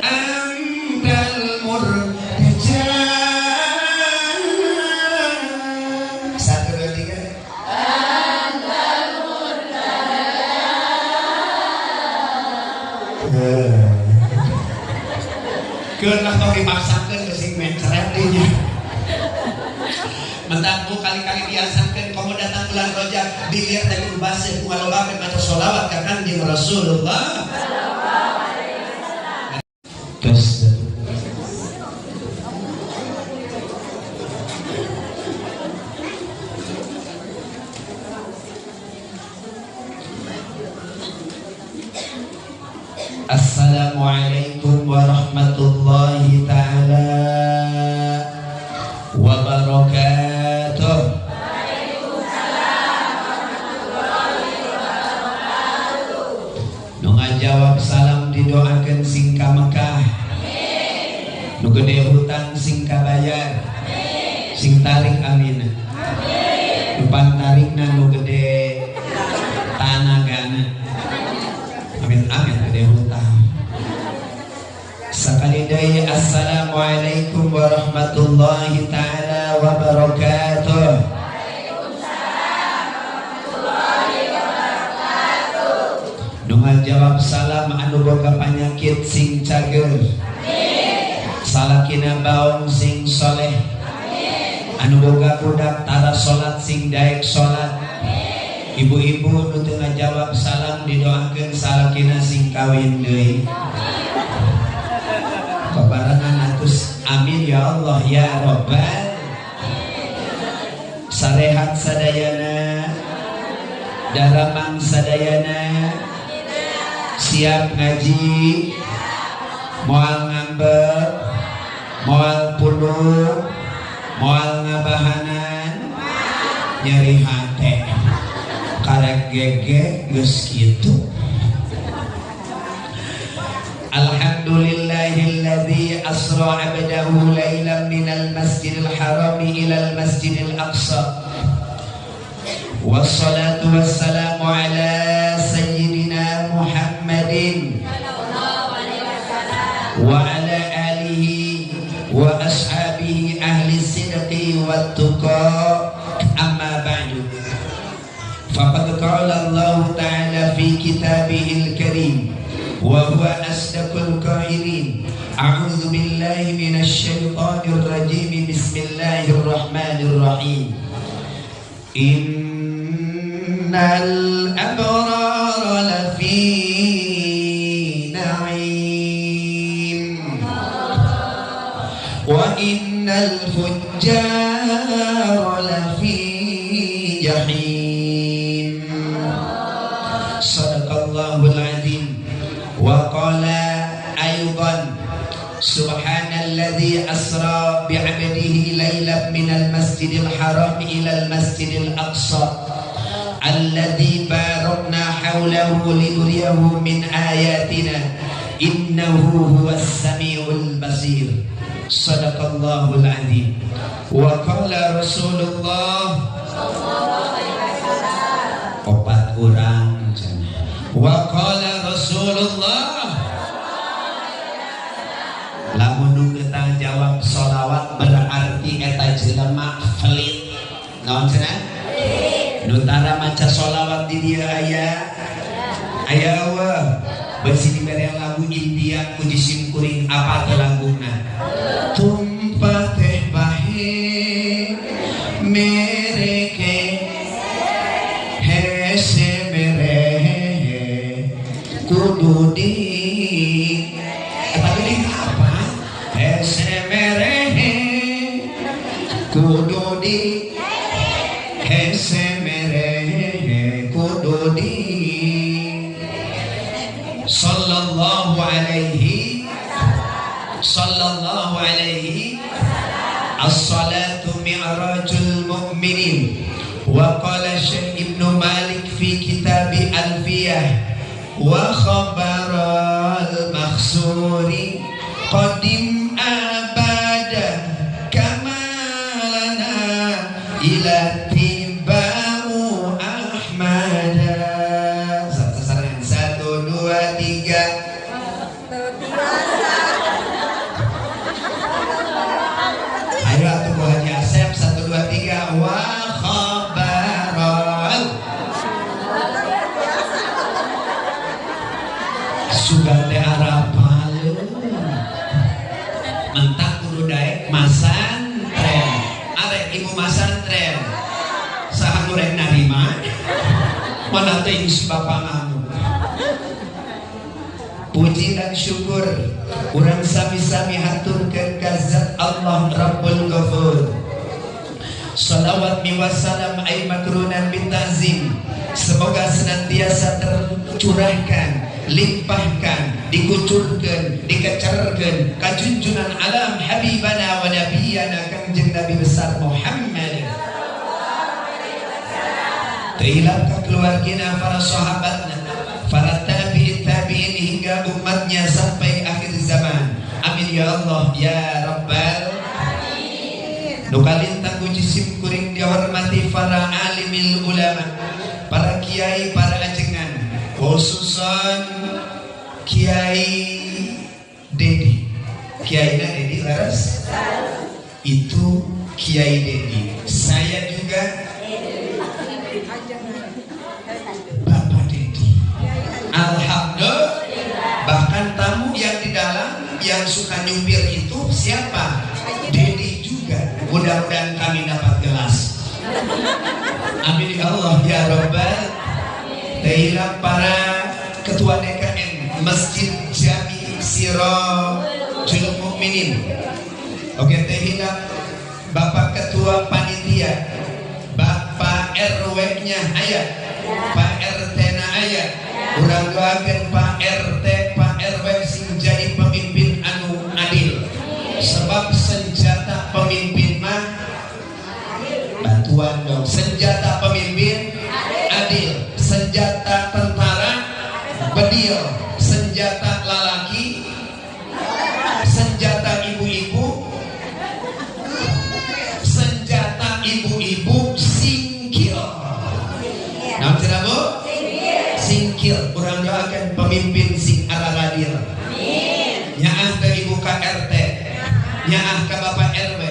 Antal murja. Satu dua tiga. Antal murja. Kena kau dipaksakan ke sing mencret dinya. Mentang kali-kali diasankan kamu datang bulan Rajab dilihat dari ubasih kualobakan atau sholawat ke kanjeng Rasulullah. Terus Assalamualaikum warahmatullahi ta'ala wabarakatuh. Waalaikumsalam warahmatullahi wabarakatuh. Nu ngajawab salam didoakeun sing ka Mekah. Amin. Nu gede hutang sing ka bayar. Amin. Sing tarik amin. Amin. Nu pantarikna nu gede tanagana. Amin amin gede hutang. Sekali deui assalamualaikum warahmatullahi ta'ala wabarakatuh. Waalaikumsalam warahmatullahi wabarakatuh. Nu ngajawab salam anu boga panyakit sing cager. Amin. Salakina baong sing soleh. Amin. Anu boga budak tara salat sing daek salat. Amin. Ibu-ibu nu teu ngajawab salam didoakeun salakina sing kawin deui. Barangan atus amin ya Allah ya Rabbal. Sarehat sadayana, daramang sadayana, siap ngaji, moal ngambek, moal puluh, moal ngabahanan, nyeri hate, karek gege geus kitu. Alhamdulillahilladzi asra 'abdahu lailan minal masjidil haram ilal masjidil aqsa. Wassalatu wassalamu ala sayyidina Muhammadin wa ala alihi wa ashabihi ahli sidqi wat tuqa. Amma ba'du. Faqad qala Allah ta'ala fi kitabihil karim wa huwa asdaqul qailin. A'udzu billahi minasy syaithanir rajim. Bismillahirrahmanir rahim. Innal abrara lafi na'im wa innal fujjara lafi jahim. Sadaqallahul azim. Wa qala aydan subhanalladzi asra bi'abdihi lailan minal masjidil haram ilal masjidil aqsa alladzi barakna hawlahu linuriyahu min ayatina innahu huwas samiul basir. Sadaqallahul azim. Wa qala Rasulullah sallallahu alaihi wasallam. Opat urang wa qala Rasulullah. Lamun nu kita jawab sholawat berarti eta jelema pelit. Naon cenah? Nu tara maca sholawat di dieu aya eueuh. Beusi dibere lagu India puji sim kuring apa teh laguna? Tumpah teh bahe mereke hese mere kudu di tapi apa hesemerehe kudu di hesemerehe kudu di. Sallallahu alaihi as-salatu mi'rajul mu'minin. Wa qala Syekh Ibnu Malik fi kitab Alfiyah wa khabaral makhsuri qadim abada kamalana ila tibau ahmada. Satu dua tiga. sugan teh arapal mentak kudu daek masantren arek ibu masantren saha goreng narima mana teh si bapak ngamu. Puji dan syukur urang sami-sami haturkeun ka Zat Allah Rabbul Ghafur. Salawat miwassalam ay makrunan bitazim. Semoga senantiasa tercurahkan, limpahkan, dikucurkan, dikecerkan kajunjunan alam habibana wa nabiyana kanjeng Nabi besar Muhammad. Terhilang ke keluargina para sahabatnya, para tabi'in hingga umatnya sampai akhir zaman. Amin ya Allah ya Rabbal Alamin. Nukalintang puji sim kuring dihormati para alimil ulama, para kiai, para ajengan, khususan Kiai Dedi. Kiai Dedi laras itu Kiai Dedi. Saya juga Bapak Dedi. Alhamdulillah. Bahkan tamu yang di dalam yang suka nyupir itu siapa? Dedi juga. Mudah-mudahan kami dapat gelas. Amin ya Allah ya Rabbal. Tehilang para ketua DKM Masjid Jami Sirajul Mukminin. Oke, tehilang Bapak Ketua Panitia, Bapak RW-nya aya, Pak RT-na aya. Urang doakeun Pak RT, Pak RW sing jadi pemimpin anu adil. Sebab senjata pemimpin mah bantuan dong. Senjata pemimpin adil, senjata tentara bedil, senjata lalaki, senjata ibu-ibu, senjata ibu-ibu singkil. Nah, tidak Bu? Singkil. Urang doakan pemimpin sing araradil. Amin. Nyaah ke ibu KRT, nyaah ke bapak RW,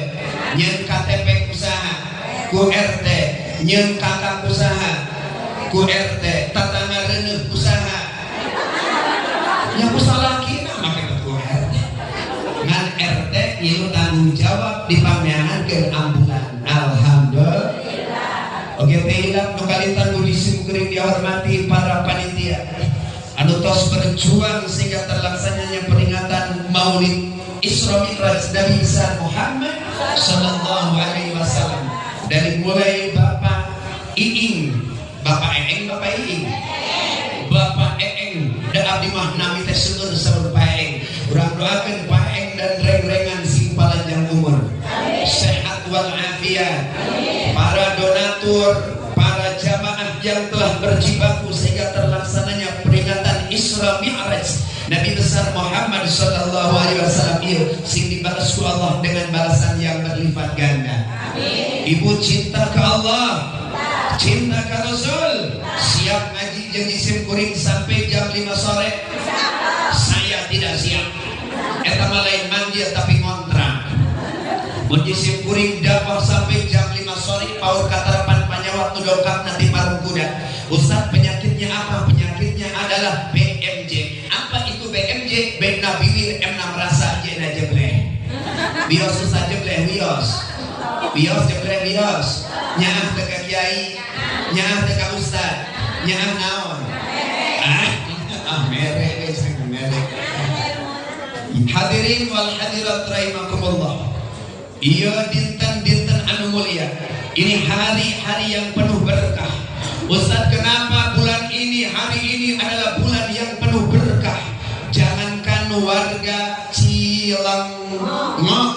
nyeun KTP usaha, ku RT, nyeun kakak usaha, ku RT, tatangga reuneuh usaha. Yang usaha laki make ku RT. Ngan RT ieu tanggung jawab dipameankeun ambulan. Alhamdulillah. Oke, tehilang nukalitan nulisim kuring dihormati para panitia anu tos berjuang sehingga terlaksananya peringatan Maulid Isra Mi'raj Nabi besar Muhammad sallallahu alaihi wasallam. Dari mulai Bapak Iing, Bapak Eeng, Bapak Iing, Bapak Eeng, da abdi mah nami teh seueur saur Pak Eeng. Urang doakeun Pak Eeng dan reng-rengan sing panjang umur, sehat wal afiat. Para donatur, para jamaah yang telah berjibaku sehingga terlaksananya peringatan Isra Mi'raj Nabi besar Muhammad sallallahu alaihi wasallam ieu sing dibalas ku Allah dengan balasan yang berlipat ganda. Amin. Ibu cinta ke Allah, cinta ke Rasul, siap ngaji jeung isim kuring sampai jam 5 sore. Saya tidak siap. Eta mah lain manggil tapi ngontrak. Mun isim kuring dakwah sampai jam 5 sore paur katarapan panjang waktu dongkap nanti marung kuda. Ustaz, penyakitnya apa? Penyakitnya adalah BMJ. Apa itu BMJ? Bena bibir emna merasa jena jebleh. Bios Ustaz jebleh bios. Bios jebleh bios. Nyaah teh ka kiai, nyaah teh ka ustaz, nyaah naon? Merek geus merek. Hadirin wal hadirat rahimakumullah. Iya dinten-dinten anu mulia. Ini hari-hari yang penuh berkah. Ustaz, kenapa bulan ini, hari ini adalah bulan yang penuh berkah? Jangankan warga Cilengok,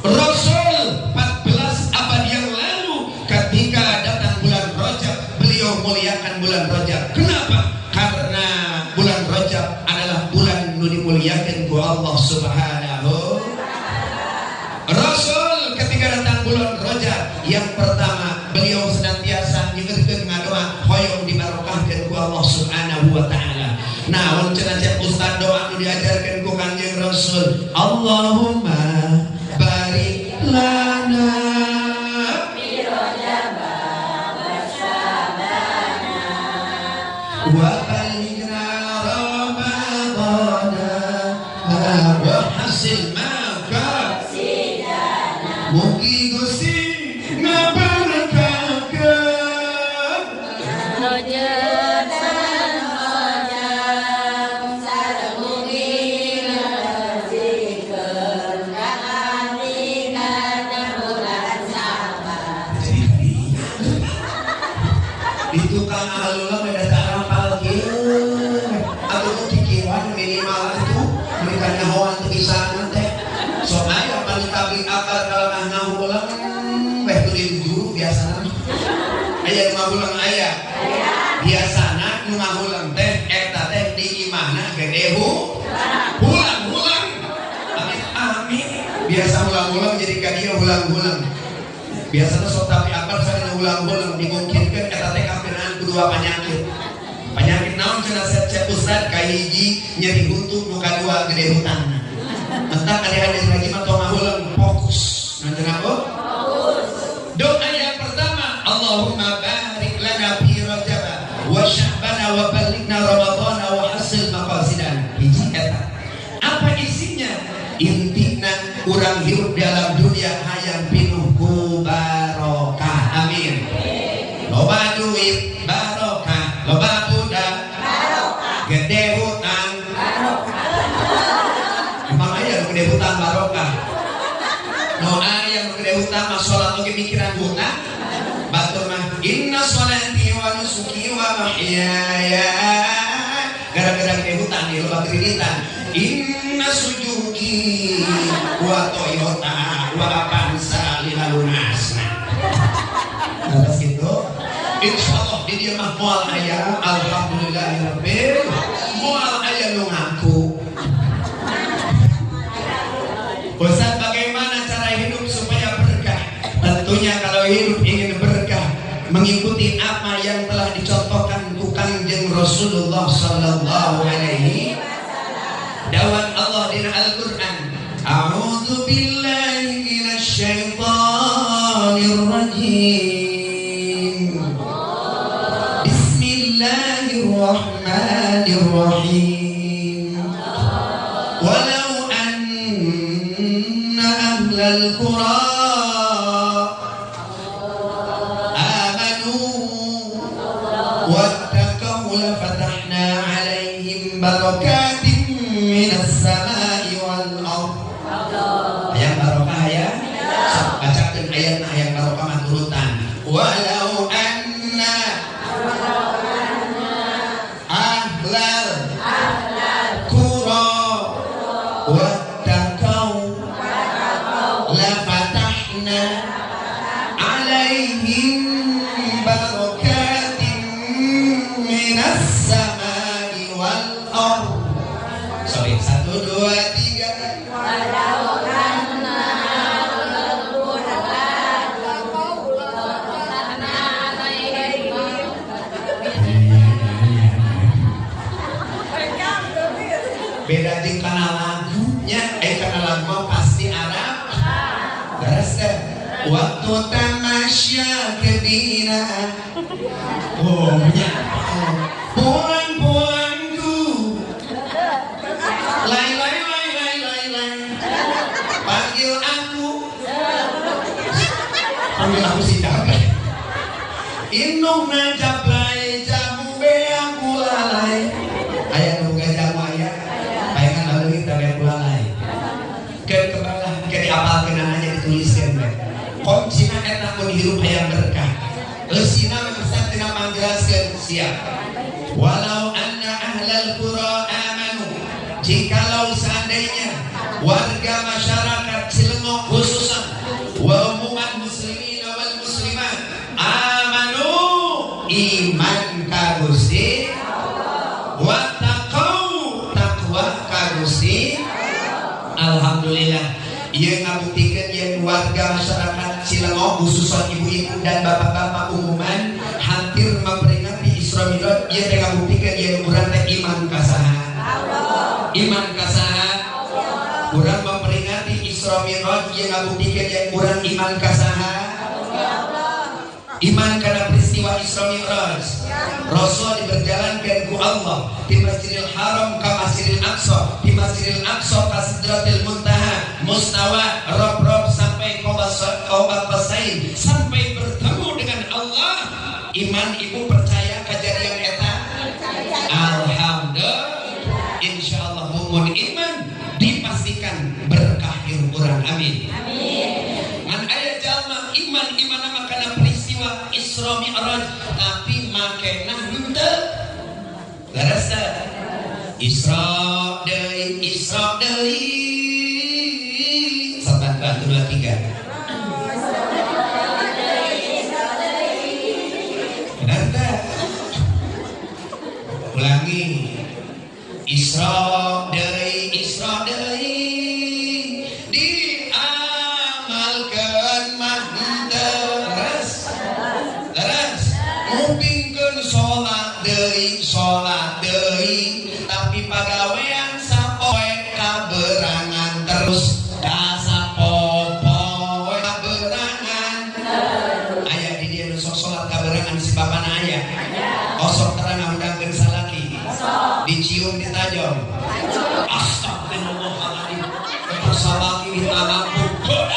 Rasul 14 abad yang lalu ketika datang bulan Rajab, beliau muliakan bulan Rajab. Kenapa? Karena bulan Rajab adalah bulan nu dimuliakan ku Allah Subhanahu. Rasul ketika datang bulan Rajab, yang pertama beliau senantiasa nyeukeurkeun ngadoa hoyong dibarokahkeun ku Allah Subhanahu wa taala. Nah, mun cenah cek ustaz doa nu diajarkeun ku Kanjeng Rasul, Allahumma barik lana fi Rajab wa balighna Ramadan hasil maka mugi Gusti ngabarakakeun rojeun panjang sareng mugi ngajikeun kaantingan bulan Sabar. Di tukang alula beda cara palkeun. Atuh kikiwan minimal itu mereka nyahoan teu bisa teh. Sok aya panitabi akar kalangan ngahulang weh tu di guru biasana. Aya nu ngahulang aya. Biasana nu ngahulang teh eta teh di imahna gede hulang-hulang. Amin. Biasa ulang-ulang jadi ka dieu ulang-ulang. Biasanya sok tapi akal saya ulang-ulang dimungkinkan eta teh kapenaan kedua penyakit. Penyakit naon cenah cek ustad ka hiji nyeri huntu nu kadua gede hutangna. Entak ade-ade lagi mah tong ngahulang fokus. Nah cenah fokus. Doa yang pertama, Allahumma barik lana fi Rajab wa Sya'ban wa ballighna Ramadan wa hasil maqasidana. Hiji eta. Apa isinya? Intina urang hidup dalam dunia hayang pinuh ku barokah. Amin. Loba duit barokah, loba budak barokah, gede hutang barokah. Emang aya nu gede hutang barokah? No aya nu gede hutang mah salat oge mikiran hutang. Batur mah inna sholati wa nusuki wa mahyaya. Gara-gara gede hutang di loba kreditan. Inna sujudi wa toyota wa apansa lila lunasna. Terus gitu insyaallah di dia mah moal aya alhamdulillahirabbil moal aya nu ngaku. Ustaz, bagaimana cara hidup supaya berkah? Tentunya kalau hidup ingin berkah mengikuti apa yang telah dicontohkan ku Kangjeng Rasulullah sallallahu alaihi dawuh Allah di Al-Qur'an, a'udzu billahi minasy syaithanir rajim. Bismillahirrahmanirrahim. Walau anna ahlal qura amanu wattaqaw la fatahna 'alaihim barakatin minas samai wal ardh. Ayat barokah ya. Bacakeun ayatna ayat barokah mah turutan. Walau anna ahlal qura wattaqau la fatahna alaihim barakatin minas samai wal ardh. Sorry, 1, 2, 3. Walau anna beda jeung kana lagunya kana lagu pasti Arab. Beres teh. Waktu tamasya kedina. Oh nya. Pulang-pulangku. Lai. Panggil aku. Panggil aku si Daga. Indung na jablay jamu be aku lalai. Aya nu jamu aya. Bayangan lalu kita be lalai. Ke kebalah ke diapalkeun aja dituliskeun we. Kuncina eta mun hirup hayang berkah. Leusina Ustaz tina mangjelaskeun siap. Walau anna ahlal qura amanu, jikalau seandainya warga masyarakat Cileungo khususan wa umuman muslimin wal muslimat amanu iman ka Gusti wa taqau taqwa ka Gusti. Alhamdulillah ieu ngabuktikeun yen warga masyarakat Cileungo khususan ibu-ibu dan bapak-bapak umuman hampir memperingati Isra Mi'raj. Ieu teh ngabuktikeun yen urang teh iman ka saha? Iman ka saha? Urang memperingati Isra Mi'raj ieu ngabuktikeun yen urang iman ka saha? Iman kana peristiwa Isra Mi'raj. Rasul diberjalankan ku Allah di Masjidil Haram ke Masjidil Aqsa, di Masjidil Aqsa ke Sidratil Muntaha, Mustawa, Rob sampai Qaba Qasain, sampai bertemu dengan Allah. Iman ibu percaya kejadian eta? Alhamdulillah. Insyaallah mumun iman dipastikan berkah hirup-urang. Amin. Man aya jalma iman maka peristiwa Isra Mi'raj tapi makena henteu larasa Isra deui saban 1 2 3 benar tak? Ulangi Isra deui diamalkeun mah henteu leres ngupingkeun sholat deui tapi pagawean sapoe kaberangan terus kasapopoe kaberangan aya di dieu sok sholat kaberangan si bapana aya osok terang ngundangkeun salaki dicium ditajong astagfirullahaladzim salaki ditangampun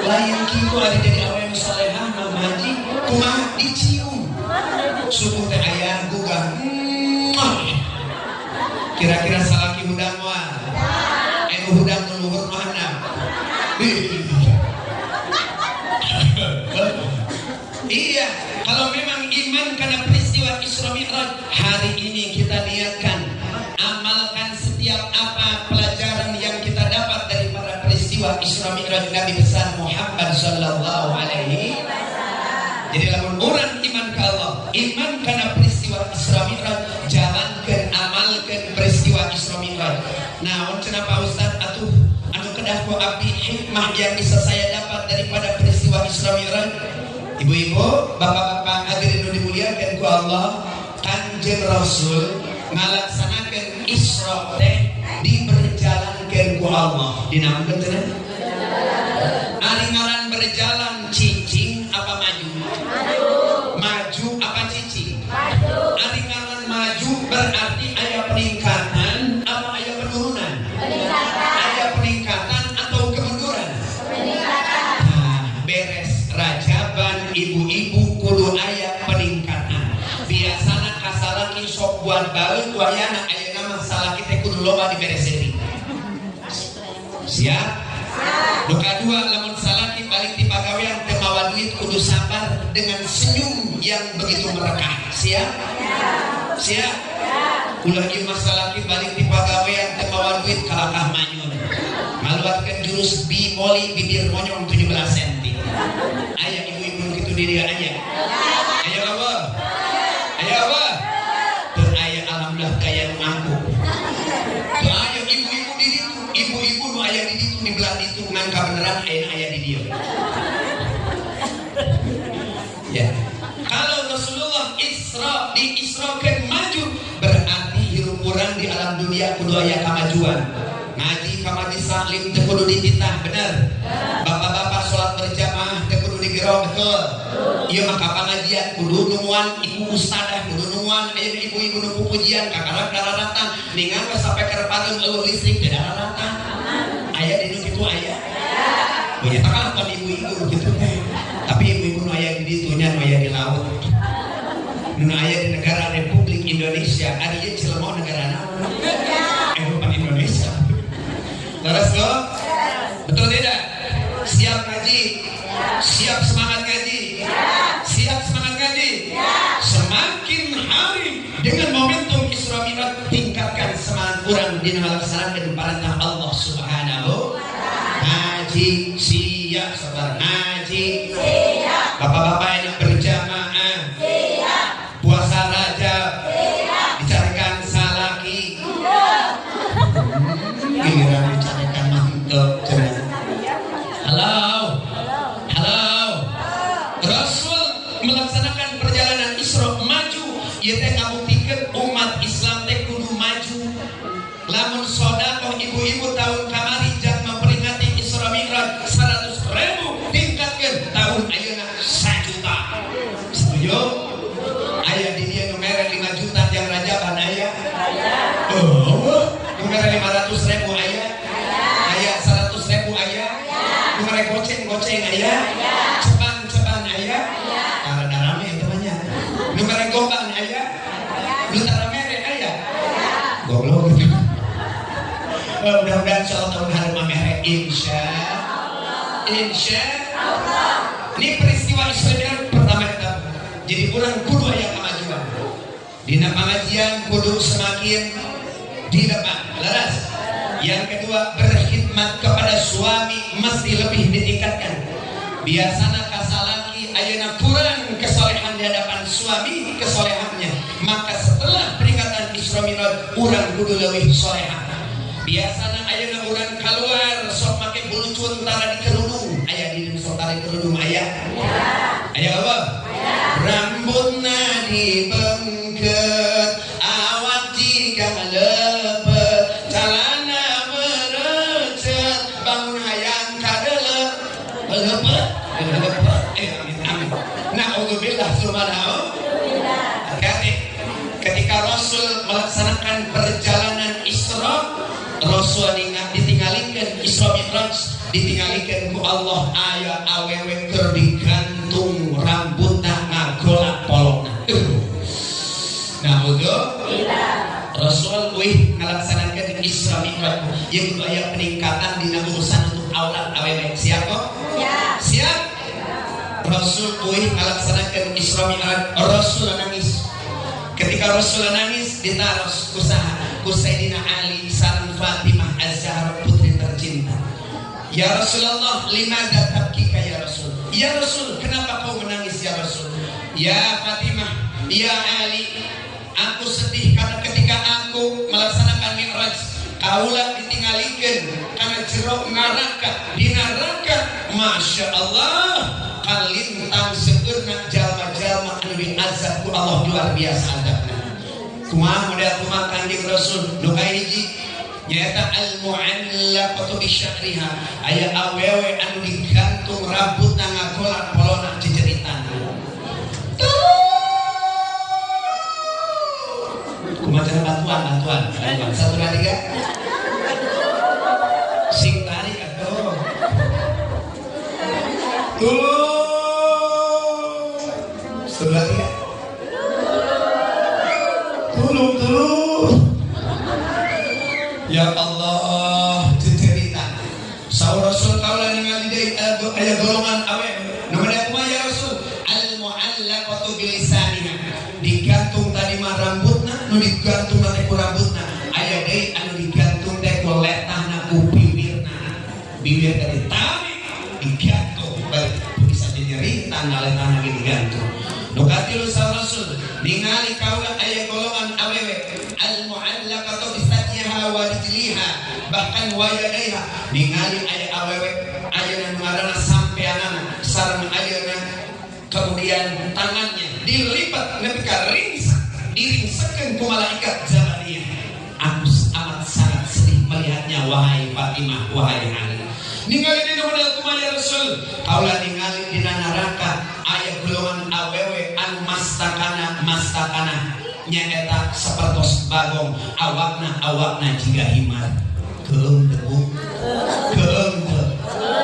lain kitu ada jadi awewe salehah mah haji kumaha dicium subuh teh aya gugah kira-kira salaki hudang moal hudang nu luhur mana iya kalau memang iman karena peristiwa Isra Mi'raj hari ini kita niatkan amalkan setiap apa pelajaran yang kita dapat dari para peristiwa Isra Mi'raj Nabi besar Muhammad sallallahu alaihi wasallam. Jadi lamun urang iman ke Allah, iman karena peristiwa Isra Mi'raj, jalankan amalkan peristiwa Isra Mi'raj. Nah, cenah Pak Ustaz atuh anu kedah ku abdi hikmah yang bisa saya dapat daripada peristiwa Isra Mi'raj. Ibu-ibu, bapak-bapak hadirin nu dimuliakan ku Allah, Kanjeng Rasul ngalaksanakeun Isra teh diberjalankeun ku Allah. Dinaunkeun cenah? Ari ngaran berjalan cicing apa maju? Maju apa cicing? Ari ngaran maju berarti aya peningkatan apa aya penurunan? Aya peningkatan atau kemunduran? Nah, beres Rajaban ibu-ibu kudu aya peningkatan. Biasana kasalaki sok buat baeut wayana ayeuna mah salaki teh kudu loba dibereseri. Siap? Nu kadua lamun salaki balik di pagawean teu mawa duit kudu sabar dengan senyum yang begitu merekah. Siap? Siap? Ulah ieu masalaki balik di pagawean teu mawa duit kalakah manyun. Ngaluarkeun jurus bimoli bibir monyong 17 cm. Aya ibu-ibu kitu di dieu aya. Aya apa? Aya apa? Teu aya alhamdulillah kaya mampu. Teu aya ibu-ibu di ditu, ibu-ibu nu aya di ditu di belah ditu ngangka beneran aya di dieu. Ya. Kalau Rasulullah diisrakeun maju berarti hirup urang di alam dunia kudu aya kamajuan. Ngaji kamari salim teu kudu dititah bener. Bapak-bapak salat berjamaah teu kudu digero betul. Ieu mah kapangajian kudu numuan ibu ustadah kudu numuan aya ibu-ibu nu pupujian kakarang dararatan ningan sampai kerepakeun eueuh listrik teh dararatan. Aya di nu kitu aya. Banyak kan ibu-ibu kitu teh. Tapi ibu-ibu nu aya di ditu nya nu aya di laut. Nu aya di negara Republik Indonesia, ari ieu Cilemoh negara naon? Eropa Indonesia. Terus lo? Betul tidak? Siap ngaji? Siap semangat ngaji? Siap semangat ngaji? Semakin hari dengan momentum Isra Mi'raj tingkatkan semangat urang dina ngalaksanakeun parentah Allah Subhanahu. Ngaji siap sabar ngaji. Siap. Bapak-bapak yang berjamaah. Siap. Puasa Rajab. Siap. Dicarikan salaki. Giliran dicarikan mantep. Halo. Rasul melaksanakan perjalanan Isra maju. Ieu teh ngabuktikeun umat Islam teh kudu maju. Lamun sedekah ibu-ibu tahun kamari jak memperingati Isra Mi'raj 500.000 aya? Aya 100.000 aya? Nu mere goceng aya? Ceban aya? Karena rame itu banyak. Nu mere gombang aya? Nu tara mere aya? Goblok. Mudah-mudahan insyaallah tahun hareup mere insya Allah. Ini peristiwa Islam pertama kita. Jadi orang kudu aya kemajuan. Dina pengajian kudu semakin di depan, laras. Yang kedua, berkhidmat kepada suami mesti lebih ditingkatkan. Biasana kasalaki ayeuna kurang kesolehan di hadapan suami kesolehannya, maka setelah peringatan Isra Mi'raj urang kudu leuwih soleha. Biasana ayeuna urang keluar sok make bulucun tara di kerudung, aya di sok tara di kerudung aya? Aya apa? Rambutna dibengket, awak jika lepet, celana merecet, bangun hayang kadelep, lepet. Amin. Na'udzubillah subhanahu. Hati-hati. Ketika Rasul melaksanakan perjalanan Isra, Rasul ditinggalikeun Isra Mi'raj, ditinggalikeun ku Allah aya awewe keur digantung rambutna ngagolak polona. Rasul ngalaksanakeun Isra Mi'raj yang kudu aya peningkatan dina urusan untuk aurat awewe. Siap kok? Siap. Rasul ngalaksanakeun Isra Mi'raj, Rasul nangis. Ketika Rasul nangis ditaros usaha ku Sayyidina Ali sareng Fatimah Az-Zahra putri tercinta. Ya Rasulullah, limadza tabkika ya Rasul? Ya Rasul, kenapa kau menangis ya Rasul? Ya Fatimah, ya Ali, aku sedih karena ketika aku melaksanakan Mi'raj, kaulah ditinggalikeun karena jero neraka. Di neraka, Masya Allah, kalintang seurna jalma-jalma anu diazab ku Allah luar biasa azabna. Kumaha model kumaha Kanjeng Rasul nu kahiji nyaeta al-mu'allaqatu bi sya'riha, aya awewe anu digantung rambutna ngagolak polona jejeritan. Kumaha bantuan 1 2 3 sing tarik atuh. Tulung. Ya Allah, cerita. Saur Rasul kaula ningali deui aya golongan awe. Namanya kumaha ya Rasul? Al-mu'allaqatu bilisaniha. Digantung tadi mah rambutna, nu digantung teh ku rambutna. Aya deui anu digantung teh ku letahna ku bibirna. Bibir tadi tarik digantung balik bisa nyeri tanggal letahna digantung. Nu katilu saur Rasul ningali kaula aya golongan awewe al-mu'allaqatu bisajjiha wa rijliha, bahkan wa yadaiha, ningali aya awewe ayeuna ngaranna sampeanana sareng ayeuna kemudian tangannya dilipat nepi ka ringsak, diringsekeun ku malaikat Jabariyah. Aku amat sangat sedih melihatnya wahai Fatimah, wahai Ali. Ningali dina model kumaha ya Rasul? Kaula ningali dina neraka aya golongan awewe anu mastakana nyaeta sapertos bagong, awakna jiga himar. Keung debu.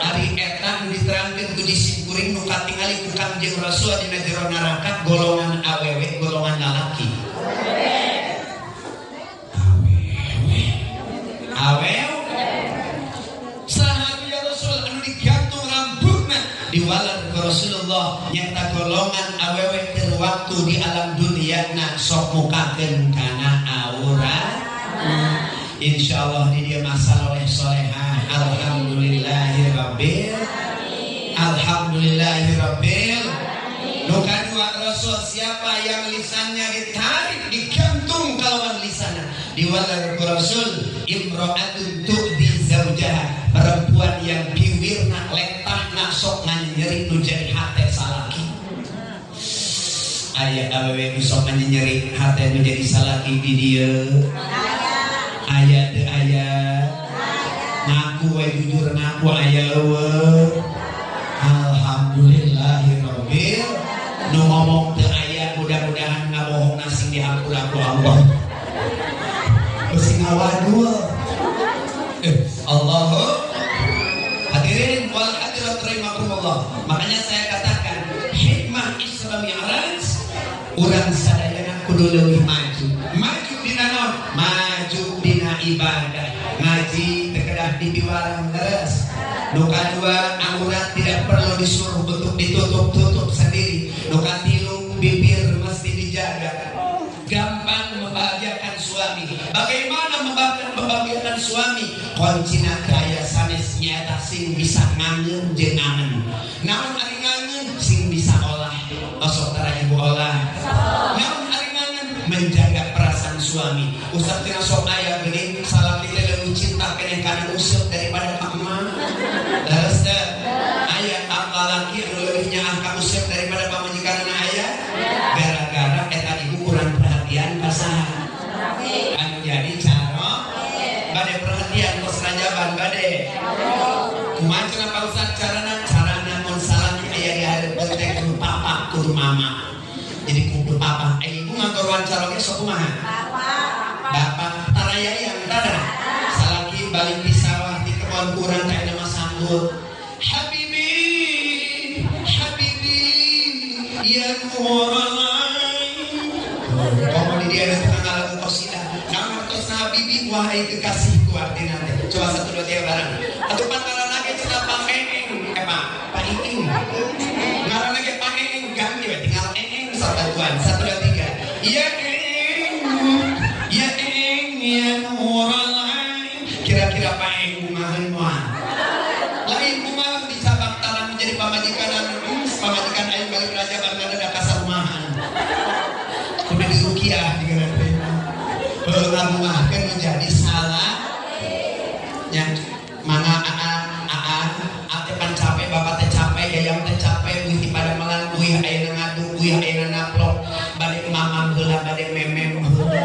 Ari eta diterangkeun ku disimkuring nu katingali ku Kanjeng Rasul dina jero neraka golongan awewe, golongan lalaki. Awewe. Sahabat ya Rasul anu digantung rambutna diwalan ke Rasulullah nyata golongan awewe keur waktu di alam dunia na sok mukakeun kana aurat. Insyaallah di dia masalah oleh solehah. Alhamdulillahirabbil Nu kadua Rasul siapa yang lisannya ditarik digantung kalauan lisannya diwalan ke Rasul imro'atun tu'di zaujaha, perempuan yang bibirna letahna sok nyeri nu jadi hate salaki. Aya awewe nu sok nyeri hate nu jadi salaki di dieu. Aya teu aya. Ngaku we jujur ngaku aya eueuh. Alhamdulillahirabbil. Nu ngomong teu aya mudah-mudahan ngabohongna sing dihampura ku Allah. Sing ngawadul Allahu hadirin wal hadirat rahimakumullah. Makanya saya katakan hikmah Isra Mi'raj urang sadayana kudu leuwih maju. Maju dina naon? Maju dina ibadah. Ngaji teu kedah dipiwarang terus. Nu kadua aurat tidak perlu disuruh untuk ditutup-tutup sendiri. Nu katilu bibir mesti dijaga. Gampang membahagiakan suami. Bagaimana membahagiakan suami? Kuncina kaya sanes nyaeta sing bisa ngangeun jeung ngangen. Naon ari ngangeun? Sing bisa olah. Osok tara ibu olah. Naon ari ngangen? Menjaga perasaan suami. Ustaz tina sok aya geuning salaki teh leuwih cinta keneh kana useup daripada ka emak. Terus aya laki anu leuwih nyaah ka useup daripada pamajikanna aya. Gara-gara eta ibu kurang perhatian pasangan. Anu jadi cara bade perhatian kos rajaban bade. Kumaha cenah Pak Ustaz carana mun salaki aya di hareup teh kudu papa kudu mama. Jadi kudu papa. Ibu ngatur wawancara ge sok kumaha? Bapak tarayayang tara. Salaki balik di sawah di kebon kurang teh nama sambut. Habibi, habibi, ya Nurallah. Kalau di dia ada tukang lagu qasidah. Nama qasidah habibi wahai kekasihku artinya teh. Coba 1 2 3 bareng. Atuh pangaranna ge cenah Paengeng. Pak Iing. Ngaranna ge Paengeng ganti we tinggal Eeng satuan 1 2 3. Ya Eeng. Ya Eeng ya Nurallah. Kira-kira Paengeng kumaha moal. Lain kumaha dicabak taran menjadi pamajikan pamajikan aing balik raja bangga kasar rumahan. Kudu dirukiah digana teh. Heula mah kan menjadi salah. Nya mana ate pan capek bapak teh capek yayang teh capek wih pada melang wih ayeuna ngadu wih ayeuna naplok bade mamam heula bade memem heula.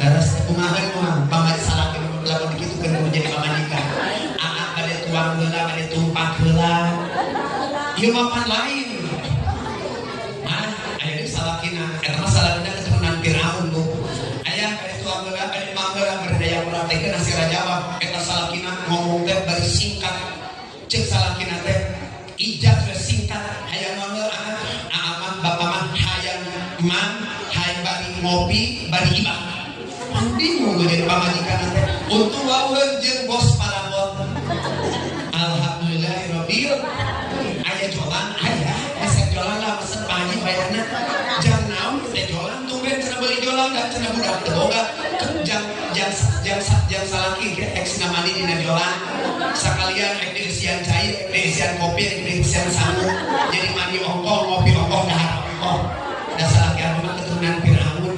Daras kumaha moal pamaji salaki lamun kitu kan menjadi pamajikan. Bade tuang heula bade tumpak heula. Ieu mah pan lain. Aya di salakina eta mah salakina keturunan Firaun Bu. Aya bade tuang heula bade mamam heula berdaya praktekeun nasi rajawab eta salakina ngomong teh bari singkat. Ceuk salakina teh ijaz we singkat hayang ngomong mah bapak mah hayang imam hayang bari ngopi bari ibah. Bingung jadi pamajikan teh untung waeun jeung bos parabot. Alhamdulillahirabbil aya jualan aya resep jualan lah pesen pagi bayarna jam naon teh jualan tumben cenah beuli jualan da cenah budak teu boga jam salaki ge eksna mandi dina jualan sakalian diisian cair diisian kopi diisian sangu jadi mandi ongkoh ngopi ongkoh dahar ongkoh da salaki anu mah keturunan Firaun.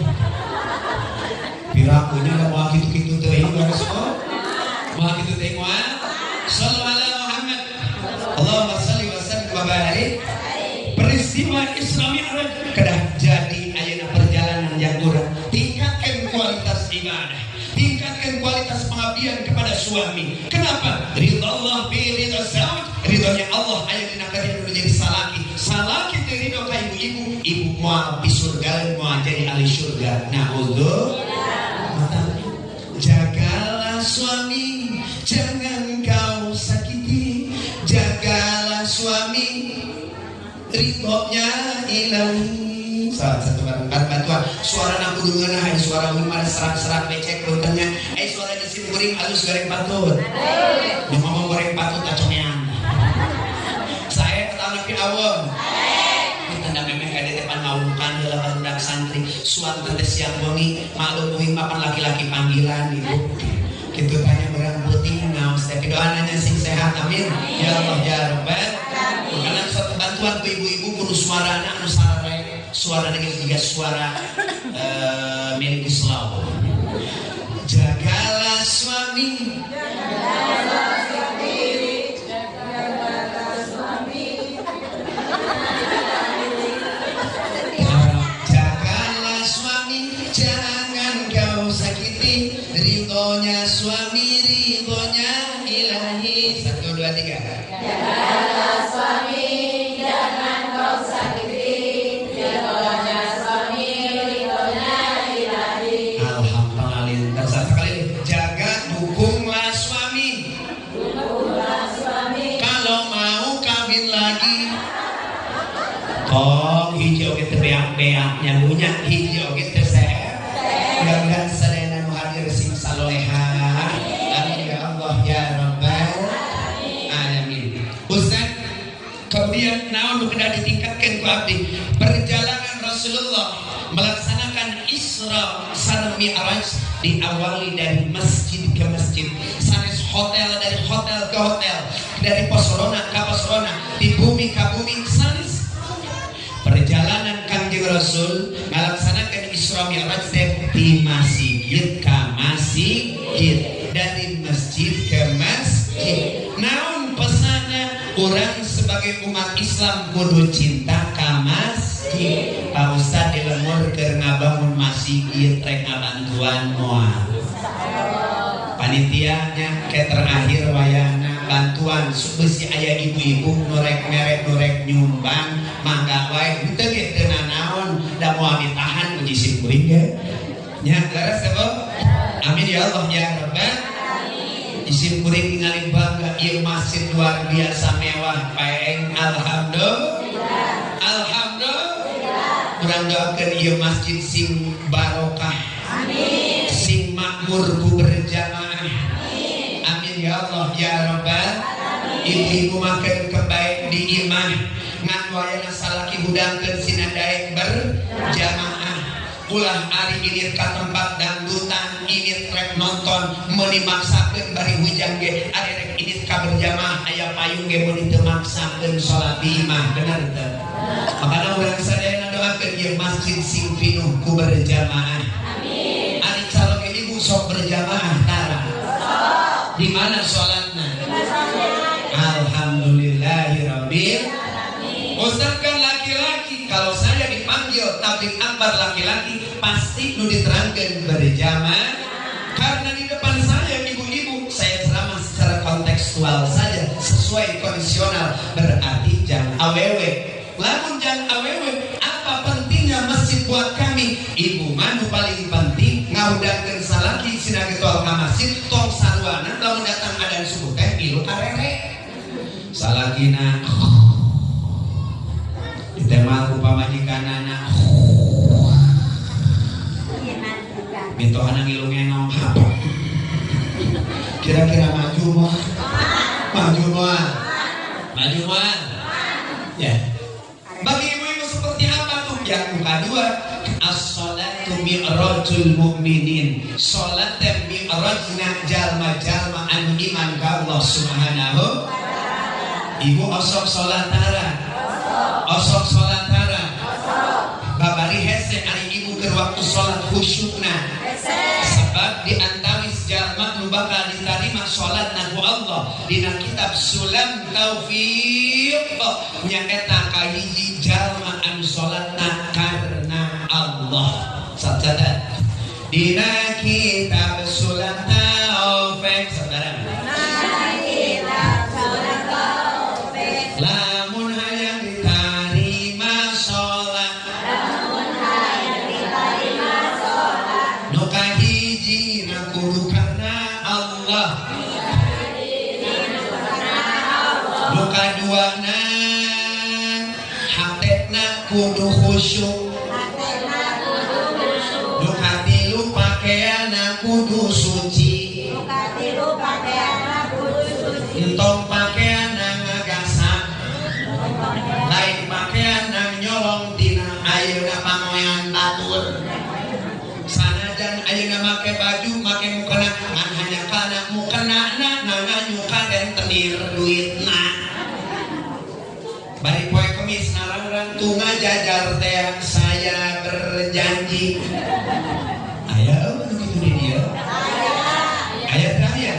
Pirakunya ada mau gitu-gitu teh beres kok. Mau gitu teh moal. Shallallahu alaihi Muhammad. Allahumma shalli wa sallim wa barik. Peristiwa Isra Mi'raj kedah jadi ayeuna perjalanan yang urang. Tingkatkan kualitas ibadah. Tingkatkan kualitas pengabdian kepada suami. Kenapa? Ridha Allah bi ridha zauj. Ridhonya Allah aya dina kadieu menjadi salaki. Salaki teh ridho ka ibu-ibu. Ibu moal di surga moal jadi ahli surga. Na'udzu. Jagalah suami, jangan kau sakiti. Jagalah suami, ridhonya ilahi. Satu bantuan. Suara nak kudu ngeunah, suara mimar serak-serak becek puntennya. Suara geus goreng alus goreng patut. Nu ngomong goreng patut acomean. Saya ketana pi awon. Tanda memeh kade depan ngawukan heula barudak santri suat teh siang wengi maklum uing mapan laki-laki panggilan gitu. Kitu tanya urang putih ngaos teh doananya sing sehat amin. Ya Allah ya Rabbal alamin. Karena suatu bantuan ku ibu-ibu kudu suarana anu sarare suarana geus jiga suara milik Islam. Jagalah suami. Ridhonya suami, ridhonya ilahi. 1 2 3. Jagalah suami, jangan kau sakiti. Ridhonya suami, ridhonya ilahi. Alhamdulillah. Sekali jaga dukung abdi perjalanan Rasulullah melaksanakan Isra sareng Mi'raj diawali dari masjid ke masjid, sanes hotel dari hotel ke hotel, dari posrona ke posrona, di bumi ke bumi, sanes perjalanan Kangjeng Rasul melaksanakan Isra Mi'raj di masjid ke masjid, dari masjid ke masjid. Naon pesannya? Orang sebagai umat Islam kudu cinta ke masjid. Pak Ustad di lemur keur ngabangun masjid rek ngabantuan moal. Panitianya ke terakhir wayana bantuan besi aya ibu-ibu norek merek norek nyumbang mangga wae henteu ge teu naon da moal ditahan ku jisim kuring ge. Nya leres apa? Amin ya Allah ya Rabbal. Isim kuring ningali bangga ieu masjid luar biasa mewah paeng. Alhamdulillah. Alhamdulillah. Urang doakeun ieu masjid sing barokah. Amin. Sing makmur ku berjamaah. Amin. Amin ya Allah ya Rabbal. Ibu-ibu makan kebaik di imah ngan wayana salaki hudangkeun sinadaek berjamaah. Ulah ari ini ka tempat dangdutan ini rek nonton meuni maksakeun bari hujan ge ari rek ini ka berjamaah aya payung ge meuni teu maksakeun salat di imah bener teu. Makana urang sadayana doakeun ieu masjid sing pinuh ku berjamaah. Amin. Ari calon ibu sok berjamaah tara. Di mana salatna? Alhamdulillahirabbil alamin. Ustaz kan laki-laki, kalau saya dipanggil tabligh akbar laki-laki pasti nu diterangkeun berjamaah. Karena di depan saya ibu-ibu, saya ceramah secara kontekstual saja sesuai kondisional, berarti jangan awewe. Lamun jangan awewe, apa pentingnya masjid buat kami? Ibu manu paling penting ngahudangkeun salaki sinage tol ka masjid tong saruana lamun datang adzan subuh teh ilu arere. Salakina ditemal ku pamajikanana minto anak ngilu ngenong kira-kira maju mah ya. Bagi ibu-ibu seperti apa tuh? Yang kedua, as-salatu mi'rajul mu'minin. Salat dan mi'rajna jalma-jalma anu iman ka Allah Subhanahu. Ibu osok salat tara. Osok salat tara. Babari hese ari ibu keur waktu salat khusyukna. Sebab di antawis jalma nu bakal ditarima salatna ku Allah dina kitab Sulam Taufiq nyaeta kahiji jalma anu salatna karena Allah. Sacatat dina kitab Sulam Taufiq saudara. Lamun hayang ditarima salat, nu kahiji na kudu karena Allah, nu kaduana hatena kudu khusyuk, nu katilu pakaiana kudu suci, entong pakaiana ngagasak, lain pakaiana nyolong tina ayeuna pamoean batur. Sanajan ayeuna make baju make mukena ngan hanya kana mukenana nganyuka dan tenir duitna. Bari poe Kemis narang-rang tunga jajar teh saya berjanji. Aya eueuh nu kitu di dieu? Aya teh aya.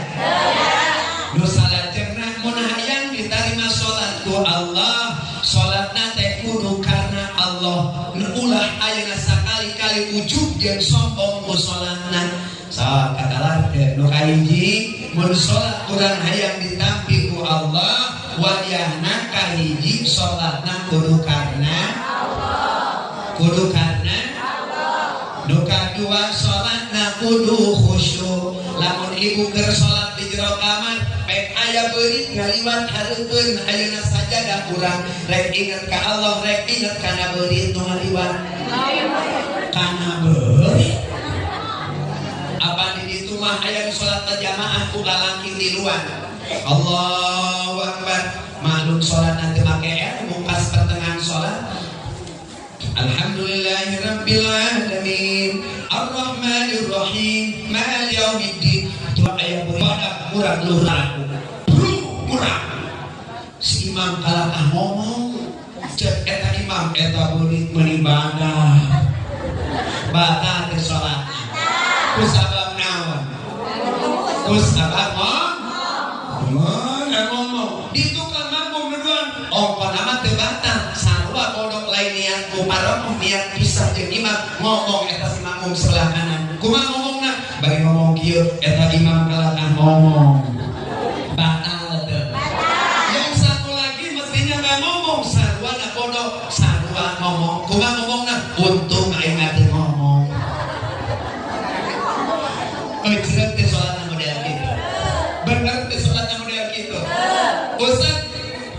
Nu salajengna mun hayang ditarima salat ku Allah, salatna teh kudu karena Allah. Nu ulah ayeuna sakali-kali ujub jeung sombong ku salatna. Salat katalarkeun nu kahiji mun salat urang hayang ditampi ku Allah, wayahna kahiji salatna kudu karena Allah. Kudu karena Allah. Nu kadua salatna kudu khusyuk. Lamun ibu keur salat di jero kamar pek aya beurit ngaliwat hareupeun ayeuna sajadah urang rek inget ka Allah, rek inget kana beurit nu ngaliwat kana beurit. Apa di ditu mah aya salat berjamaah ku lalaki di luar. Allahu Akbar. Malum salat nanti make mungkas pertengahan salat Alhamdulillahirabbil alamin arrahmanir rahim maliki yaumiddin. Doa aya pada urang luhur murah si imam kalakah ngomong cek eta imam eta beulit meuni ibadah batal teh salat ku sabab naon ku sabab ngomong di tukang ngomong nuduan ongkon nama teu batal sarua kodok lain niat ku paroh niat pisah jeung imam ngomong eta si makmum sebelah kanan kumaha ngomongna bari ngomong kieu eta imam kalakah ngomong batal teu yang satu lagi mestinya nggak ngomong sarua na kodok sarua ngomong kumaha ngomongna untung aing teu ngomong bener teh salatna model kitu bener teh salatna model kitu Ustaz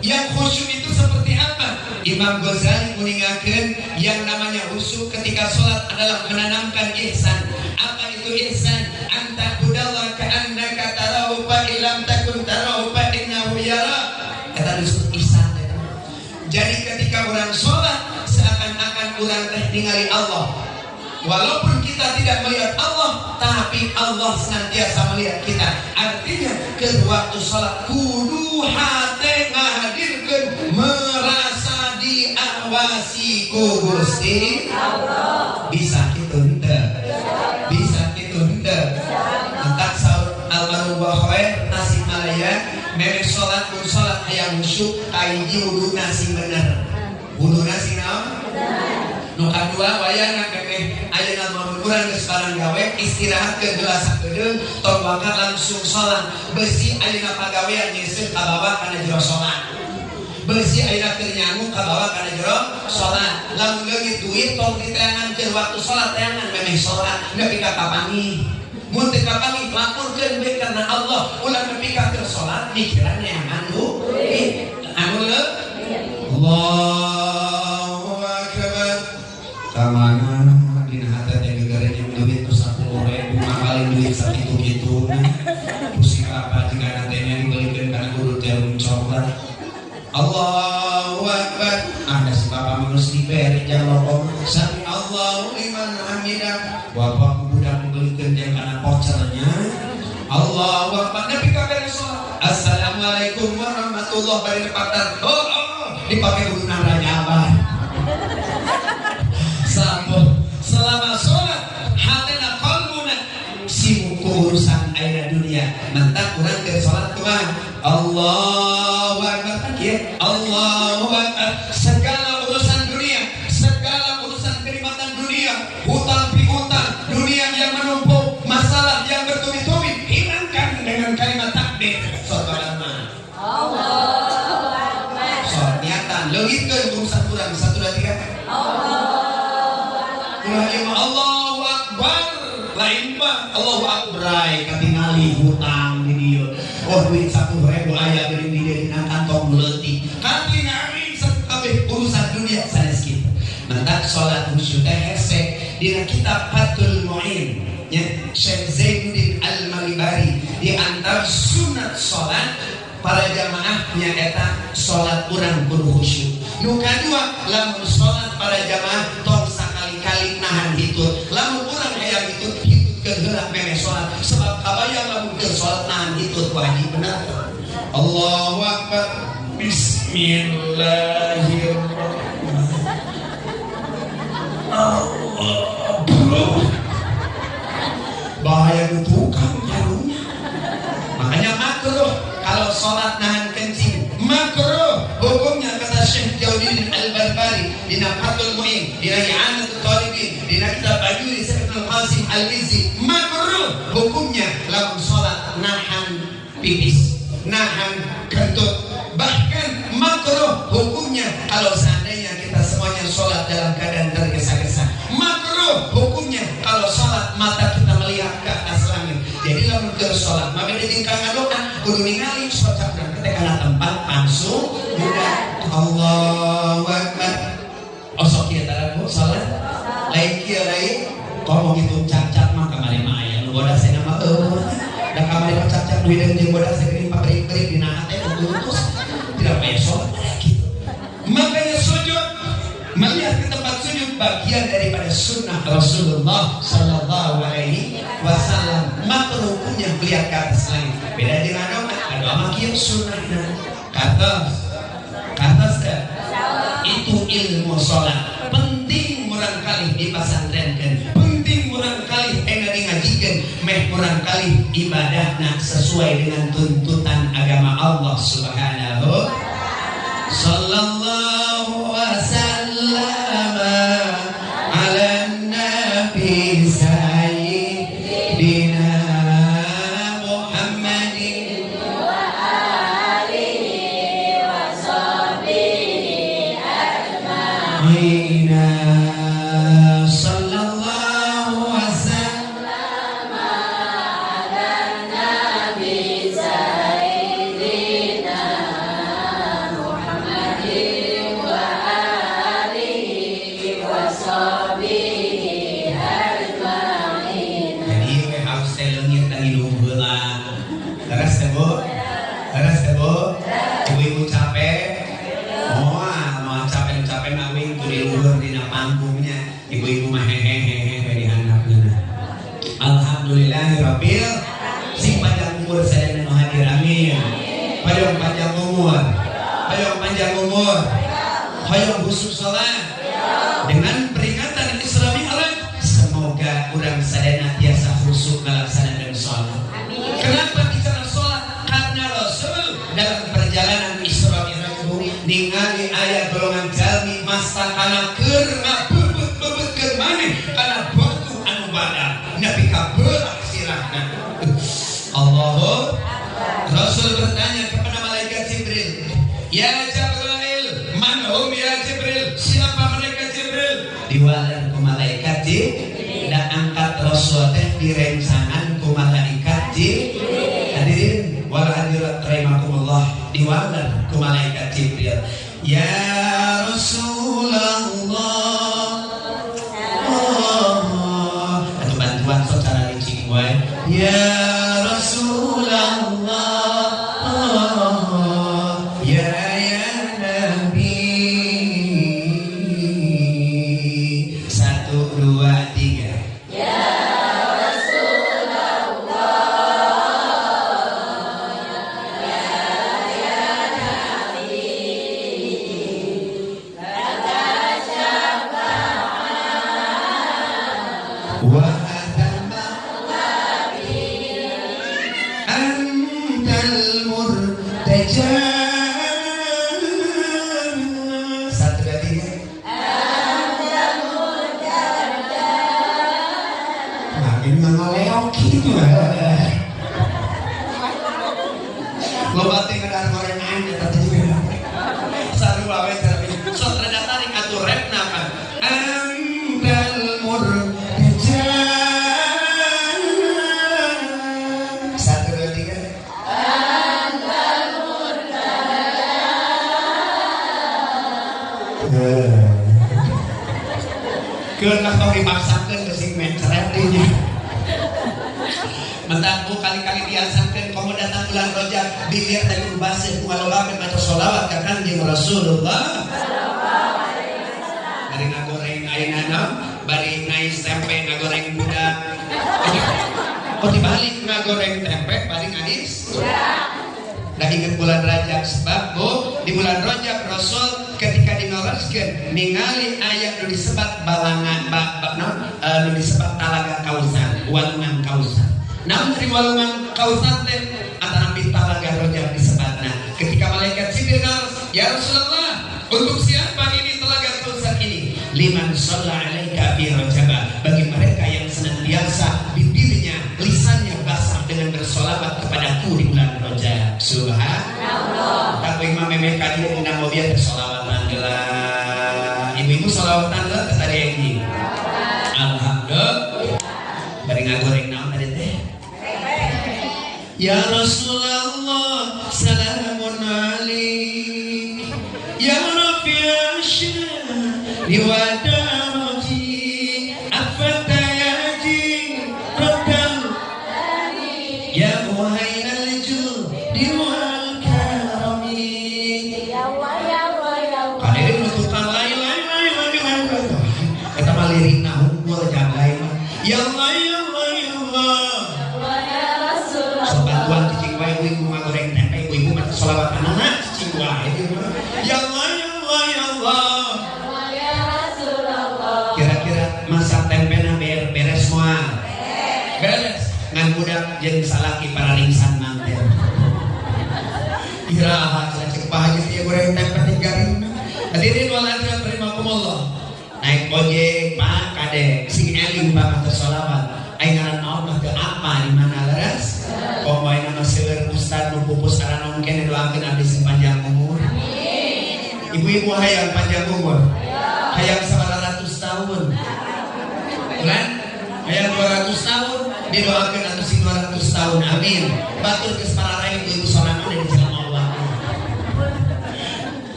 yang khusyuk itu seperti apa? Imam Ghazali mengingatkan yang namanya khusyuk ketika sholat adalah menanamkan ihsan. Apa itu ihsan? Anta budallah ka'annaka tarahu fa illam takun tarahu fa innahu yara. Kata disebut ihsan. Jadi ketika orang sholat seakan-akan orang teh ningali Allah. Walaupun kita tidak melihat Allah, tapi Allah senantiasa melihat kita. Artinya ke waktu sholat kudu hate ngahadirkeun merasa diawasi ku Gusti Allah. Bisa kitu henteu? Bisa kitu henteu? Entak saur almarhum Khair Tasikmalaya memeh sholat mun sholat aya khusyuk kahiji wuduna sing bener. Wuduna sing naon? Nu kadua wayahna memeh ayeuna mun urang geus barang gawe istirahat ke gelas sakedeung tong bakal langsung sholat besi ayeuna pagawean nyeuseut ka bawah kana jero sholat besi ayeuna keur nyangu ka bawah kana jero sholat lamun leungit duit tong diteangankeun waktu sholat teangan memeh sholat nepi ka kapangi mun teu kapangi laporkeun bae karena Allah ulah nepi ka keur sholat mikiran neangan duit anu le Allahu akbar kamana dina hate teh gegere jeung duit tu 10.000 mangkali duit sakitu-kitu pusing apa jika natenya dibelikeun kana guru jarum coklat Allahu akbar ada si bapak manggus dibere jaloko sami Allahu liman hamidah bapak budak dibelikeun jeung kana vouchernya Allahu akbar nepi ka beres salat assalamualaikum warahmatullahi wabarakatuh dipakai guna rajaban selama sholat hatena qalbuna sibuk urusan ayeuna dunia mentak urang keur sholat kumaha Allahu akbar kieu Allahu akbar segala urusan dunia segala urusan kenikmatan dunia hutang piutang dunia yang menumpuk masalah yang bertubi-tubi hilangkan dengan kalimat takbir saudara Allahu akbar sholat niatan leungitkeun urusan urang 1 2 3 Allahu akbar lain mah Allahu akbar katingali hutang di dieu oh duit 10.000 aya geuning di dieu dina kantong leutik katingali sakabeh urusan dunia sanes kitu mentak salat khusyuk teh hese dina kitab Fathul Mu'in nya Syekh Zainuddin Al-Malibari di antara sunat salat para jamaah nyaeta salat urang kudu khusyuk nu kadua lamun salat para jamaah tong sakali-kali nahan hitut lamun urang aya hitut ke gerak memeh salat sebab kabayang lamun keur salat nahan hitut wajib bener Allahu akbar bismillahirrahmanirrahim Allah bahaya nu tukang jarunya makanya makruh kalau salat nahan kencing makruh hukumnya kata Syekh Jauddin Al-Barbari dina Fathul Mu'in dina I'anatul Talibin dina kitab Bajuri Ibnu Qasim Al-Mizzi makruh hukumnya lamun salat nahan pipis nahan kentut bahkan makruh hukumnya kalau seandainya kita semuanya salat dalam keadaan tergesa-gesa makruh hukumnya kalau salat mata kita melihat ke atas langit jadi lamun keur salat maka ditingkang ngadoa kudu ningali socak dan ketika tempat langsung juga Allahu akbar osok kieu tara salat lain kieu lain ngomong itu cacat mah kamari mah aya nu bodas cenah mah da kamari mah cacat duit jeung bodas geuning paberik-berik dina hate putus tidak payah salat gitu makanya sujud melihat ke tempat sujud bagian daripada sunnah Rasulullah Sallallahu Alaihi Wasallam. Makruh punya beliau ke atas lagi. Beda dengan doa makian sunnahnya. Kata itu ilmu sholat. Penting murang kali di pesantren, penting murang kali ngajikan, murang kali ibadahna sesuai dengan tuntutan agama Allah Subhanahu. Sallallahu wasallam ala nabi sayyidina Muhammadin wa alihi wa sahbihi ajma'in. Sallallahu wasallam ala nabi sayyidina Muhammadin wa alihi wa sahbihi ajma'in. Jadi harus telengit dan hidung heula. Terus tebo. Ibu capek. Mau capek nawing tu di luhur dina panggungnya. Ibu-ibu mah hehehe dari handapna. Alhamdulillahirabbil sing panjang umur sadaya nu hadir amin. Hoyong panjang umur. Hoyong busuk salat. Dengan peringatan Isra Mi'raj, semoga urang sadaya tiasa khusyuk ngalaksanakeun salat. Kenapa bicara salat? Karena Rasul dalam perjalanan Isra Mi'raj ningali aya golongan jalmi masta kana keur ngabebet-bebetkeun maneh kana batu anu badak nepi ka beulah sirahna. Allahu Rasul bertanya kepada malaikat Jibril, "Ya Jibril, man hum ya Jibril? Siapa mereka Jibril?" Diwalan ku malaikat Jibril dan angkat Rasul teh direncangan ku malaikat Jibril. Hadirin wal hadirat rahimakumullah, diwalan ku malaikat Jibril. Ya Rasulullah, atau bantuan secara licin wae. Ya Rasulullah, ya Nabi. 1, 2, 3. Wa atamma antal murtaja. 1, 2, 3. Nah, ini ngaleok gitu ya. Lo batin ngadar gorengan ya tadi juga. Saru bawe tapi sok rada tarik atuh rap napan. Antal murtaja. 1, 2, 3. Kena kau dipaksakan ke sing mencret dinya. Mentang kali-kali diasakan kamu datang bulan Rajab dilihat dari bahasa ngalobakeun maca sholawat ka Kanjeng Rasulullah. Bari ngagoreng ayeuna bari ngais tempe ngagoreng budak. Oh dibalik ngagoreng tempe bari ngais. Dah ingat bulan Rajab sebab di bulan Rajab Rasul ketika dinoloskeun ningali aya nu disebat balangan nu disebat talaga Kausar, walungan Kausar. Namun dari walungan Kausar teh antara talaga Rajab disebatna. Ketika malaikat Jibril ya Rasulullah, untuk siapa ini talaga Kausar ini? Liman shalla alaika fi Rajab. Bagi mereka yang senantiasa bibirnya, lisannya basah dengan bersolawat kepadaku di bulan Rajab. Subhanallah. Tak imam memeh kadir dina mobil bersolawatan geula. Ibu-ibu solawatan geula ka tadi ini. Alhamdulillah. Bari ngagoreng naon tadi teh? Ya Rasulullah, salamun alaik. Ya Rafi'a syari wa darati afatayaji rabbal ya muhainal judi wal karami. Ya Allah. Kadieu nutukan lain. Eta mah ya Allah. Ya Rasulullah. Sobat tuan cicing wae ibu mah goreng tempe ibu mah sholawat anak cicing wae. Ya Allah ya Allah ya Allah. Ya Rasulullah. Kira-kira masak tempena beres moal. Beres. Ngan budak jeung salaki para ringsan manten. Iraha cek bahagia dia goreng tempe di garing. Hadirin wal hadirat rahimakumullah. Naik ojek Pak Kade sing eling Pak matur sholawat. Ai ngaran naon mah teu apa di mana leres? Pomoe nama seueur ustad nu pupus arana mungkin doakeun abdi sing panjang umur. Amin. Ibu-ibu hayang panjang umur. Hayang 900 tahun. Bulan hayang 200 tahun didoakeun atuh sing 200 tahun. Amin. Batur geus pararae ibu-ibu sorangan dari jalan Allah.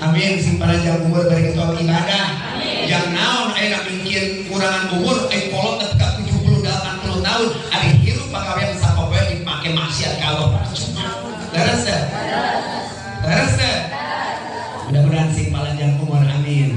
Amin. Sing panjang umur bari kita ibadah. Yang naon aya mungkin kurangan umur ai kolot ketika 70-80 tahun ari hirup pagawean sapopoe dipake maksiat ka Allah. Leres teh? Leres teh? Mudah-mudahan sing panjang umur amin.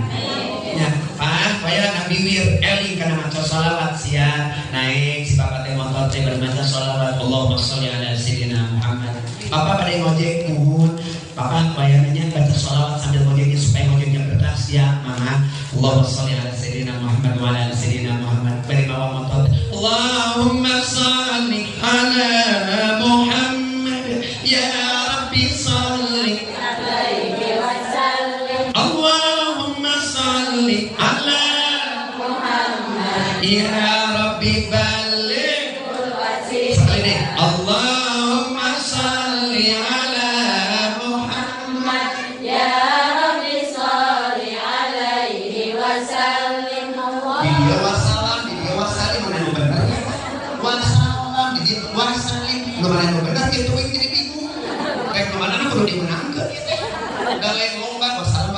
Ya, Pak, paya Nabi wir eling kana maca sholawat sia naik si Bapak teh motor teh bermaca sholawat Allahumma sholli ala sayyidina Muhammad. Bapak pada ngojek nuhun. Bapak bayarnya baca sholawat sambil ngojeknya supaya ngojeknya berkah ya mama. Allahumma sholli ala sayyidina Muhammad wa ala sayyidina Muhammad. Bari bawa motor. Allahumma sholli ala Muhammad ya Rabbi sholli Alaihi wasallam. Allahumma sholli ala Muhammad. ya Rabbi balligh. Sekali deh. Allahumma sholli ala Ya Rabbi sholli alaihi wasallim. Dia wasalim mana nu bener ya? Wasalam di dia wasalim nu mana nu bener kitu we jadi bingung. Kayak nu mana perlu dimenangkeun. Galeng lomba wasalam.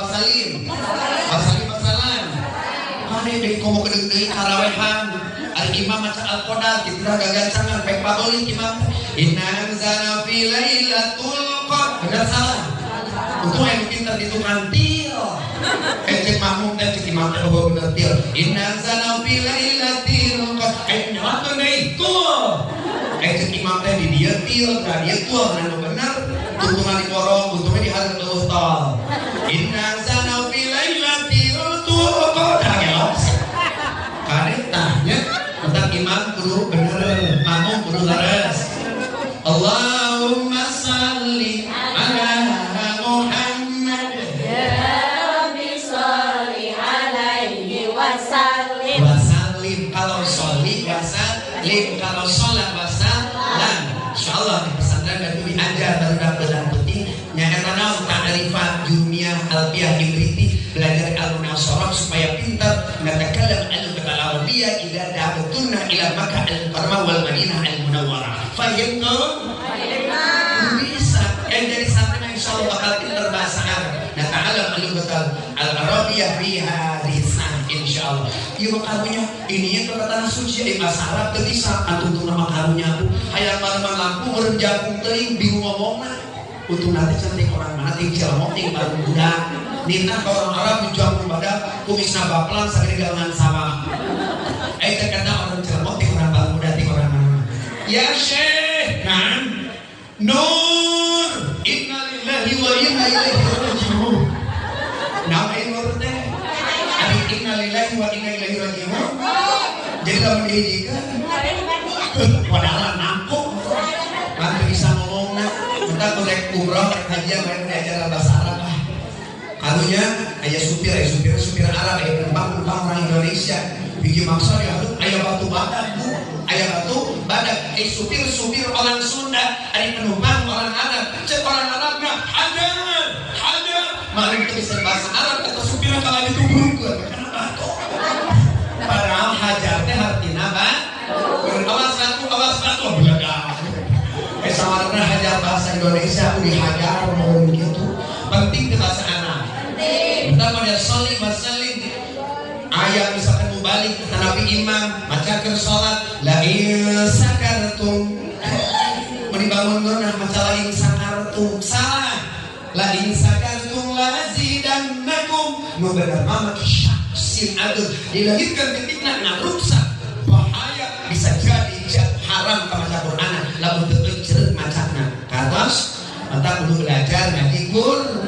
Ade deui komo kedeung deui karawehan. Ari imam maca Al-Qadar kitu gagancangan pek pabeuli imam. Inna anzalna fi lailatul qadr. Bener salah. Untuk yang pintar di tukang til. Cek makmum teh cek imam teh bawa bener til. Inna anzalna fi lailatul qadr. Nyalakeun deui tuh. Cek imam teh di dieu til, da dieu tuh anu bener. Tuntungan di korong, untungnya di hasil leuwih tol. Inna anzalna fi lailatul qadr. Gelok. Karetahnya tentang imam kudu bener, makmum kudu leres. Allahumma shalli ala Muhammad. Ya Rabbi sholli alaihi wasallim. Wasallim kalau sholli wasallim kalau sholat wasallam. Insyaallah di pesantren dan diajar barudak belang putih nyaeta naon ta'rifat dunia alfiyah ibriti belajar al-munasharah supaya pintar natakallam al-lughah al-arabiyyah idza da'atunna ila Makkah al-Mukarramah wal Madinah al-Munawwarah. Fahimtum? Bisa. Yang dari santri insyaallah bakal pintar bahasa Arab. Nata'allam al-lughah al-arabiyyah fi hadhihi sanah insyaallah. Ieu makarunya ini yang kata suci di bahasa Arab teu bisa atuh nama karunya aku. Hayang marang lampu meureun jagung teuing bingung ngomongna. Untuk nanti cantik orang mana ting cilmok ting baru budak. Nina ke orang Arab dijual badak kumisna baplan sagede galangan sawah. Terkadang orang cilmok ting orang baru budak ting orang mana. Ya Syekh, nah. Nur, inna lillahi wa inna ilaihi raji'un. Nama nur teh. Ari inna lillahi wa inna ilaihi raji'un. Jadi lamun dihijikeun. Padahal nampuk. Nanti bisa ngomongna. Kita boleh umroh haji main ajaran bahasa Arab lah. Karunya ayah supir Arab, ayah penumpang orang Indonesia. Bikin maksud ya ayah batu badak bu, ayah batu badak. Supir orang Sunda, ada penumpang orang Arab. Cek orang Arabnya hajar. Mari kita bisa bahasa Arab atau supir kalau itu buruk kenapa tuh? Padahal hajar teh artinya apa? Awas batu belaga. Sawarna hajar bahasa Indonesia udah hajar ngomong gitu. Penting ke bahasa Arab. Pertama dia sholli wasallim. Ayat misalkan mau balik ke Nabi imam macakeun salat la in sakartum. Mun dibangun geunah maca la in sakartum salah. La in sakartum lazidannakum. Nu bener mah sin adul dilahirkan ketika ngaruksa bahaya bisa jadi mata kudu belajar ngaji kudu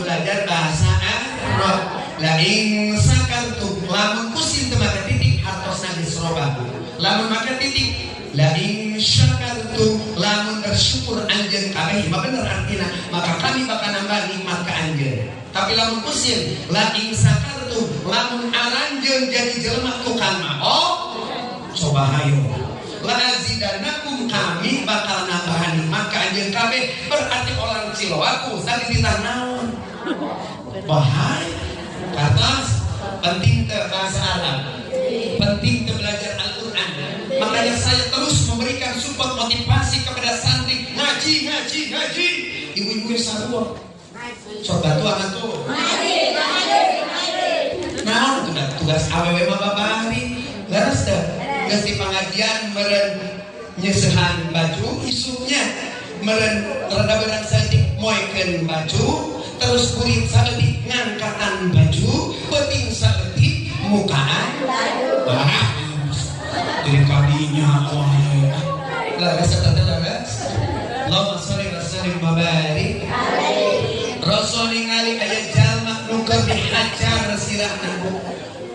belajar bahasa Arab. La in sakartum lamun kusin teu maka titik hartosna geus robah. Lamun maka titik la in syakartum lamun bersyukur anjeun kabeh mah bener artina maka kami bakal nambah nikmat ka anjeun. Tapi lamun kusin la in sakartum lamun aranjeun jadi jelema tukang mah coba hayo la azidanakum kami bakal nambahan nikmat ka anjeun kabeh. Berarti orang Ciloaku tadi ditang naon bahaya. Kertas penting ke bahasa Arab, penting ke belajar Al-Quran. Makanya saya terus memberikan support motivasi kepada santri ngaji. Ibu-ibu sarua coba tuh anak tuh nah tugas awewe mah babari leres deh geus di pengajian meureun nyeusehan baju isunya meureun rada beurang saeutik moekeun baju terus kulit saeutik ngangkatan baju penting saeutik mukaan jadi kadinya laras laras Allahumma sholli wa sallim wa barik Rasul ningali aya jalma nu keur dihajar sirahna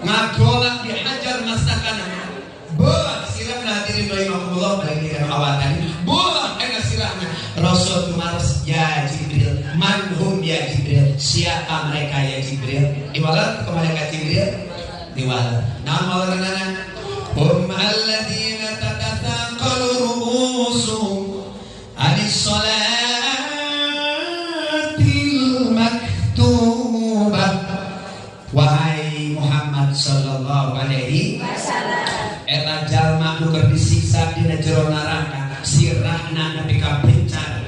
ngagolak dihajar masakana beuh sirahna hadirin rahimakumullah bagi awatan beuh aya sirahna Rasul tumaros ya Jibril manhum ya Jibril siapa mereka ya Jibril diwalat ke malaikat Jibril diwalat naon maulana hum alladzina tatathaqalu ru'usuhum anis salatil maktubah. Wahai Muhammad sallallahu alaihi wasallam eta jalma nu keur disiksa dina jero neraka sirahna nepi ka bencar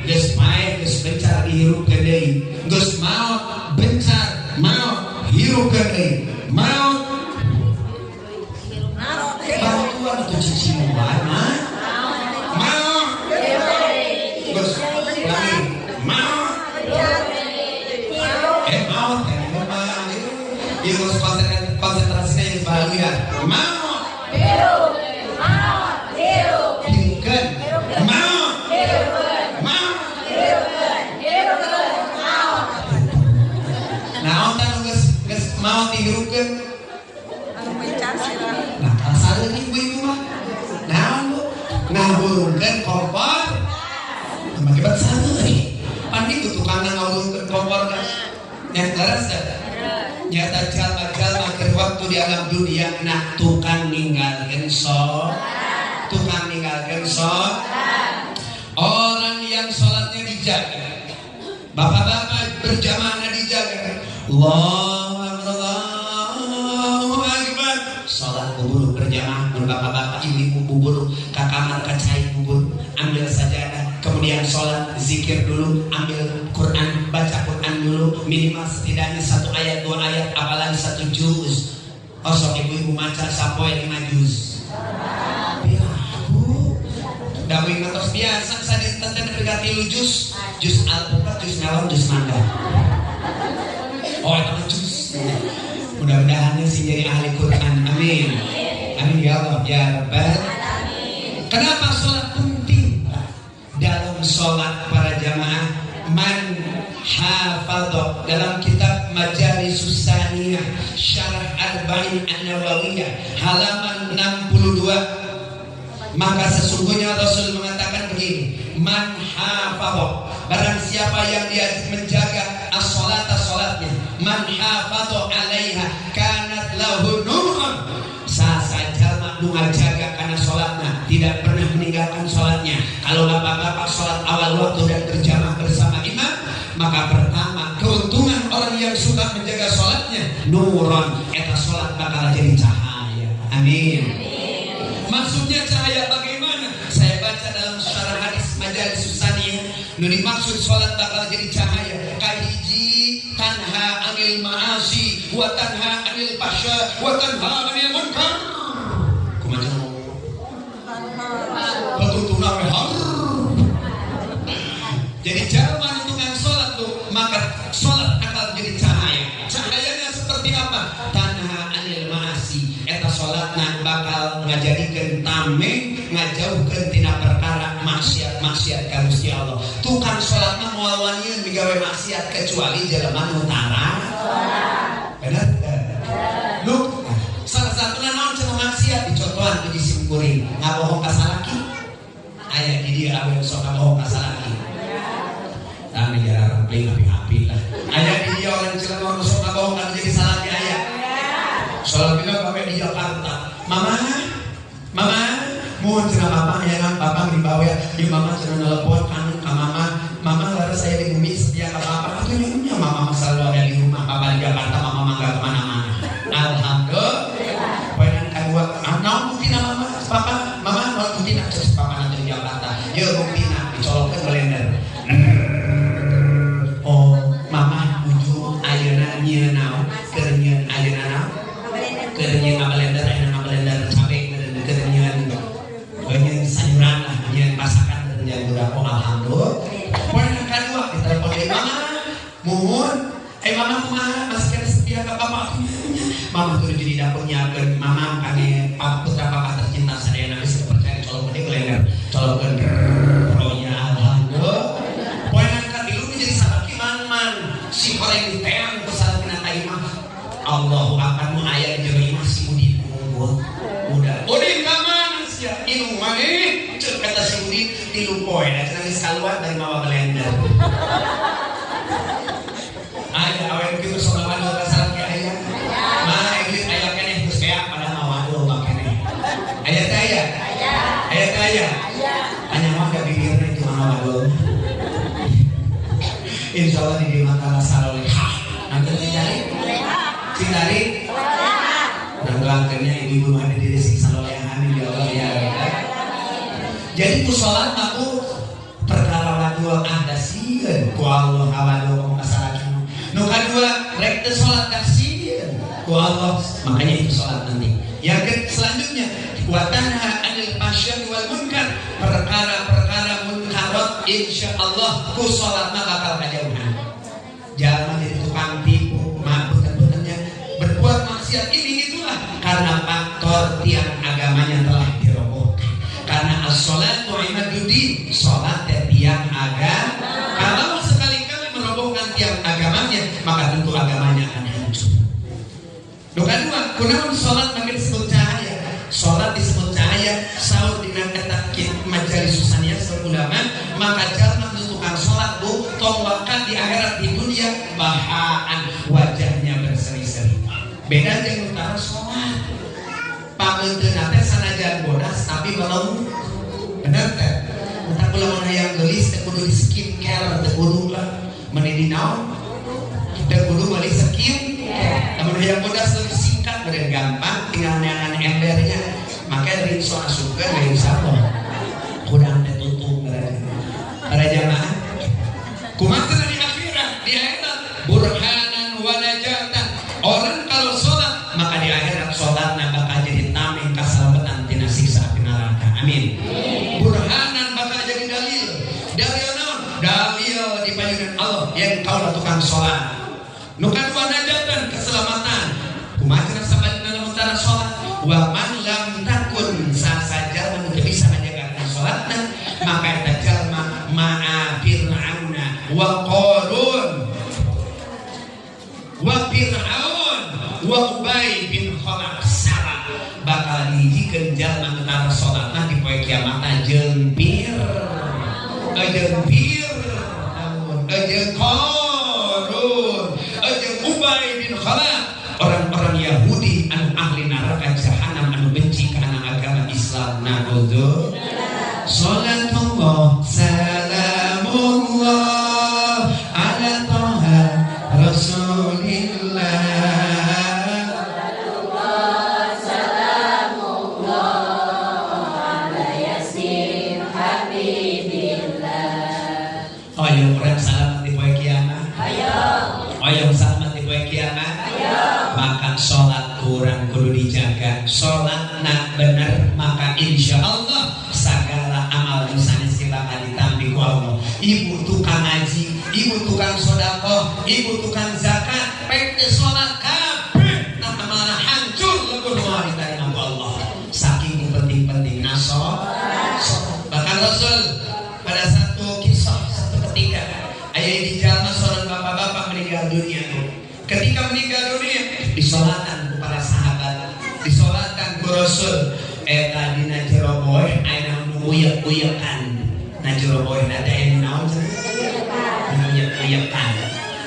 geus bencar dihirupkeun deui geus maot bencar maot hirupkeun deui maot bantuan atuh cicing wae mah maot geus lagi maot maot mah ieu geus konsentrasinya yang bahagia maot hirupkeun maot naon tah geus maot dihirupkeun nah kasar ibu mah naon bu ngahurungkeun kompor make bat sareuy pandi ku tukang ngahurungkeun kompor kan nya laras nyata jalma-jalma keur waktu di alam dunia nak tukang ninggalkeun orang yang sholatnya dijaga bapak-bapak berjamaahnya dijaga Allahu Akbar sholat bubur berjamaah bapak-bapak ibu-ibu bubur ke kamar ke cai bubur ambil sajadah kemudian sholat zikir dulu ambil Quran baca Quran dulu minimal setidaknya 1 ayat 2 ayat apalagi 1 juz sok ibu-ibu maca sapoe 5 juz dawing ngantos biasa sadinten teh nepi ka 3 juz alpukat juz melon juz mangga eta mah juz mudah-mudahan sih jadi ahli Quran amin amin ya Allah ya rabbal alamin. Kenapa sholat penting dalam sholat para jamaah man hafadha dalam kitab Majalisus Saniyah Syarah Arba'in An-Nawawiyah halaman 62 maka sesungguhnya Rasul mengatakan begini man hafadha barang siapa yang dia menjaga as-salata salatnya man hafadha alaiha kanat lahu nurun sasaja nu ngajaga karena salatnya tidak pernah meninggalkan salatnya. Kalau bapak-bapak salat awal waktu dan berjamaah bersama imam maka pertama keuntungan orang yang suka menjaga salatnya nuron eta salat bakal jadi cahaya amin. Maksudnya cahaya bagaimana? Saya baca dalam syarah hadis Majalisus Saniyah nu dimaksud salat bakal jadi cahaya kahiji tanha anil ma'asi wa tanha anil fahsya wa tanha anil munkar. Kumaha ngomong? Patutuna har. Jadi jalma nuntungan salat tuh maka salat bakal jadi cahaya. Cahayanya seperti apa? Tanha anil ma'asi eta salatna bakal ngajadikeun tameng ngajauhkeun tina perkara maksiat ka Gusti Allah. Tukang salat mah moal wanieu migawe maksiat kecuali jelema nu tara. Bener? Lu salah satuna naon cenah maksiat dicontohan ku jisim kuring, ngabohong ka salaki. Aya di dieu awewe sok ngabohong ka salaki. Tah negara rempling api-api lah. Aya di dieu orang Cilegon sok ngabohong ka jadi salaki aya. Soal kita gawe di Jakarta. Mama, mohon cenah papa ya papa dibawa di mama cenah nelpon anu ka mama laras saya di bumi setia ka papa atunya mama selalu ada di rumah papa di Jakarta mama mangga kemana-mana. Alhamdulillah. Poin kedua, naon buktina mama naon buktina cek papa nanti di Jakarta. Ye buktina dicolokkeun blender. Oh, mama ujung ayeuna nyieun naon? Keur nyieun ayeuna naon? Keur nyieun ngablender ngablender cabe keur nyieun banyak sayuran lah, yang masakan dan yang berapa alhamdulillah. Poin yang kedua ditelepon dari mama, mohon, mama kumaha masih kena setia ke papa. Mama tuh jadi dapur nyiapkeun mama kane putra papa tercinta sadayana geus percaya colok gede blender, colokkeun rohnya alhamdulillah. Poin yang ketiga jadi sabaki man si goreng diteang kesal kena taimah. Allahu akbar mu aya di jero imah si Udin udah. Udin kamana? Inu mani cek kata si Udin tilu poin aja nangis keluar dari mawa blender. Ada awen kieu sok ngadu ka salaki aya. Mah ieu aya keneh geus beak pada mawa do makene. Aya teh aya. Aya teh aya. Anya mah da bibirna itu mawa do. Insyaallah di dieu mah salolehah. Nanti cindari. Nanggalkeunnya ibu-ibu ada di diri salolehan ya Allah ya. Jadi ku salat aku perkara wadul ada sieun ku Allah wadul kasalakan. Nu kadua rek teu salat dah sieun ku Allah, makanya itu salat nanti. Yang selanjutnya wa tanha 'anil fahsya'i wal munkar, perkara-perkara munkarat insyaallah ku salat mah bakal kajauhan. Jangan jadi tukang tipu, mabuk berbuat maksiat ini itulah karena faktor tiang agamanya telah dirobohkan. Karena as-sholatu imaduddin, sholat tiang agama. Kalau sekali-kali merobohkan tiang agamanya, maka tentu agamanya akan hancur. Kedua, kunaon sholat makin disebut cahaya. Sholat disebut cahaya, sahur dengan kata majalis susania ulama, maka jangan menentukan sholat bu, tong wakat di akhirat di dunia bahaan wajahnya berseri-seri. Beda jeung utara sholat. Pameunteunna teh sanajan bodas tapi belum bener teh. Entah kula mun hayang geulis teh kudu di skincare teh kudu lah. Meni di naon? Teh kudu meuli skincare. Lamun hayang bodas lebih singkat beureun gampang tinggal neangan embernya. Maka rinso asupkeun we insyaallah. Kurang teh tutup beureun. Para jamaah. Kumaha di akhirat? Di akhirat burhanan wa najatan. Orang kalau sholat maka di akhirat sholatnya bakal jadi tameng kasalamatan tina siksa api neraka. Amin. Burhanan bakal jadi dalil. Dalil naon? Dalil di panjungan Allah yang kau lakukan sholat. Nu kadua najatan keselamatan. Kumaha cenah sabalina lamun tara sholat? Wa man lam takun sasaja mun teu bisa ngajagakeun sholatna maka eta jalma ma'a fir'auna wa qarun wa fir'aun wa Ubay bin Khalaf salah bakal dijikeun jalma tentara salatna di poe kiamat jeung pir jeung Qarun jeung Ubay bin Khalaf, orang-orang Yahudi anu ahli neraka jahanam anu benci ka agama Islam. Naudzu salatullah salamullah ala toha Rasulillah. Ayo orang selamat di poe kiamat. Ayo selamat di poe kiamat. Maka sholat kurang kudu dijaga. Sholat nak bener maka insya Allah segala amal dosanya si bakal ditampi ku Allah. Ibu tukang ngaji, ibu tukang sedekah, ibu tukang zakat, pek sholat kabeh nah malah hancur lebur moal diterima ku Allah. Saking penting-penting sholat. Bahkan Rasul Rasul eta dina jero boy aya nu uyeuk-uyeukan na jero boy na teh naon uyeuk-uyeukan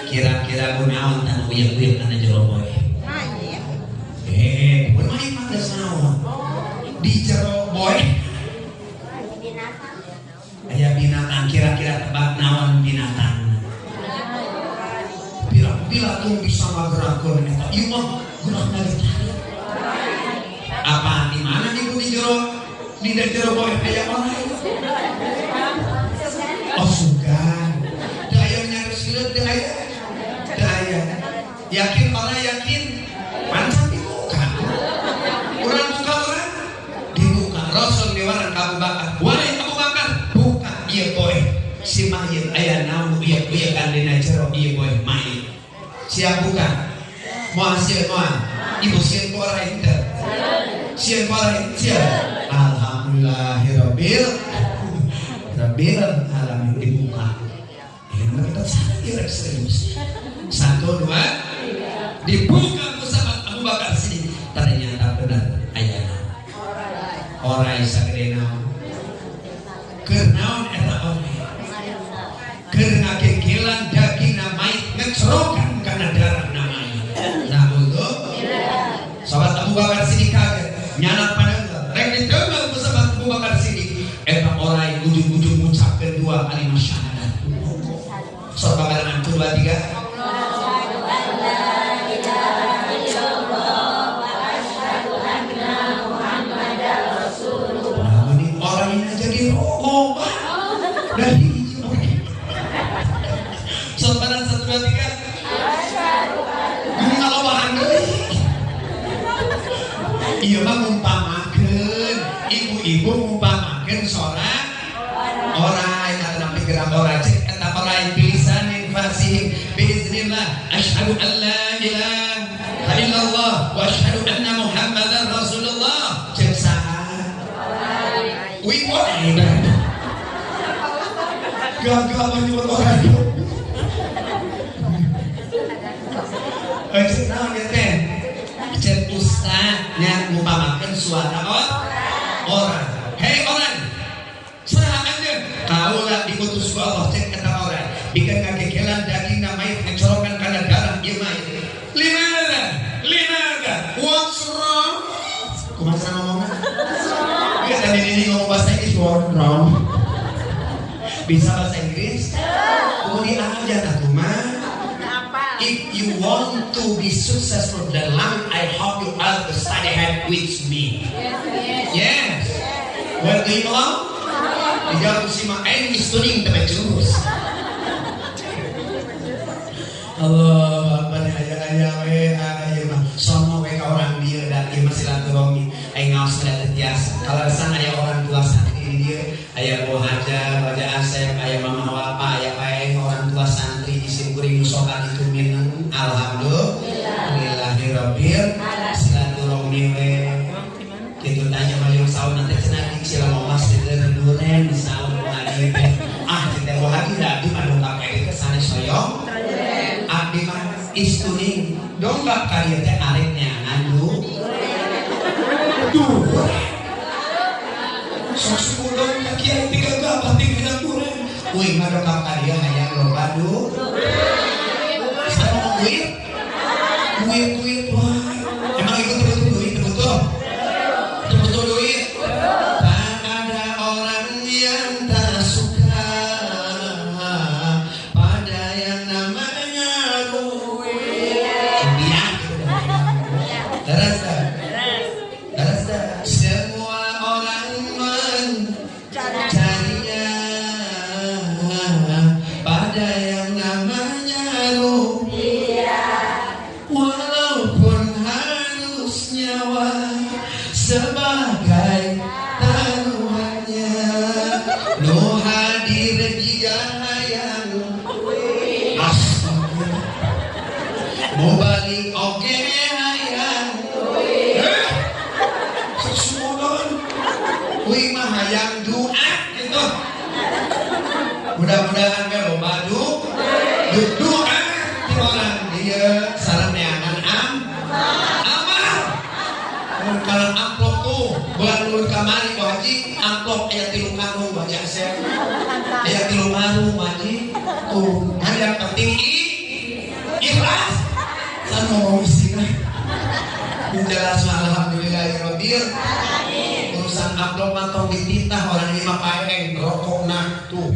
kira-kira kunaon tan uyeuk-uyeukan na jero boy bermain pada naon di jero boy aya binatang kira-kira tebak naon binatang bila tuh bisa ngagerakkeun eta ieu mah gerak nagita apa di mana nih di jero boy aya orang oh sugan daya nyarisleut daya yakin orang yakin pancen dibuka urang buka urang dibuka Rasul niwaran ka Abu Bakar wahai Abu Bakar buka ieu boy si mayit aya naon uyeuk-uyeukan dina jero ieu boy mayit siap buka moal sieun moal ibu sieun ku orang itu sieun ku orang itu alhamdulillahirabbil alamin dibuka kita sangat serius 1 2 dibuka ku sahabat Abu Bakar Siddiq ternyata benar ayana orai sagede naon keur naon eta orai keur ngagegelan dagingna mayit ngecrokan kana darah mayit nah untuk sahabat Abu Bakar Siddiq kaget nyanak padahal rek diteunggal ku sahabat Abu Bakar Siddiq eta orai ujung-ujung ngucapkeun 2 kalimat syahadat sok barengan 2 3 dari sobaran 1 2 3 kalau bahan deui ieu mah ngumpamakeun ibu-ibu ngumpamakeun sorak orai kana pikiran orai cek eta orai bilisanin fasih biiznillah asyhadu an la ilaha illallah wa asyhadu anna muhammadar rasulullah cek saha wi orai gagal menyebut orang itu. Cek naon ya teh? Cek ustaznya ngumpamakeun suara orang. Hei orang, saha anjeun? Kaula dikutus ku Allah cek eta orang. Bikeun ngagegelan dagingna mayit ngecorokan kana darah ieu mayit. Limada? What's wrong? Kumaha ngomongna? Geus tadi ini ngomong bahasa Inggris wrong. Bisa bahasa Inggris? Kemudian aja tuh mah. If you want to be successful dalam life, I hope you all to study hard with me. Yes. Where do you belong? Di dalam sima aing studying tempat jurus. Allah, apa aya we mah sono we ka orang dia da ieu mah silaturahmi aing ngaos da tiasa. Kalau san aya orang tua santri dia aya Bu Haja, Raja Asep, aya Mama Wapa, aya pae orang tua santri di simkuring musola itu mineng. Alhamdulillahirabbil silaturahmi we. Kitu tanya mah saun nanti cenah di sila momas di duren di saun lagi teh. Ah kita Bu Haji da di anu kakek teh sanes soyong. Abdi mah istuning dongkap kalieu teh arek neangan du. Sosudon kakian 3 gabah 3 duren. Uing mah dongkap kalieu hayang loba du. Sama duit wah. Emang itu betul duit. Tak ada orang yang tak suka pada yang namanya duit. Terus semua orang mencarinya pada yang namanya rupiah. Walaupun harus nyawa sebagai taruhannya, nu hadir jika hayang astaga mau balik oke hayang sesudon wih mah hayang doa gitu. Mudah-mudahan we loba doa ti orang dia sareng neangan amal. Kalau amplop tuh kamari Bu Haji amplop aya 3 karung Bu Haji Asep. Aya 3 karung Bu Haji. Tuh, yang penting ikhlas. San ngomong sih kan. Menjelaskan alhamdulillahirabbil alamin. Urusan amplop mantong dititah orang ini mah paeng rokokna tuh.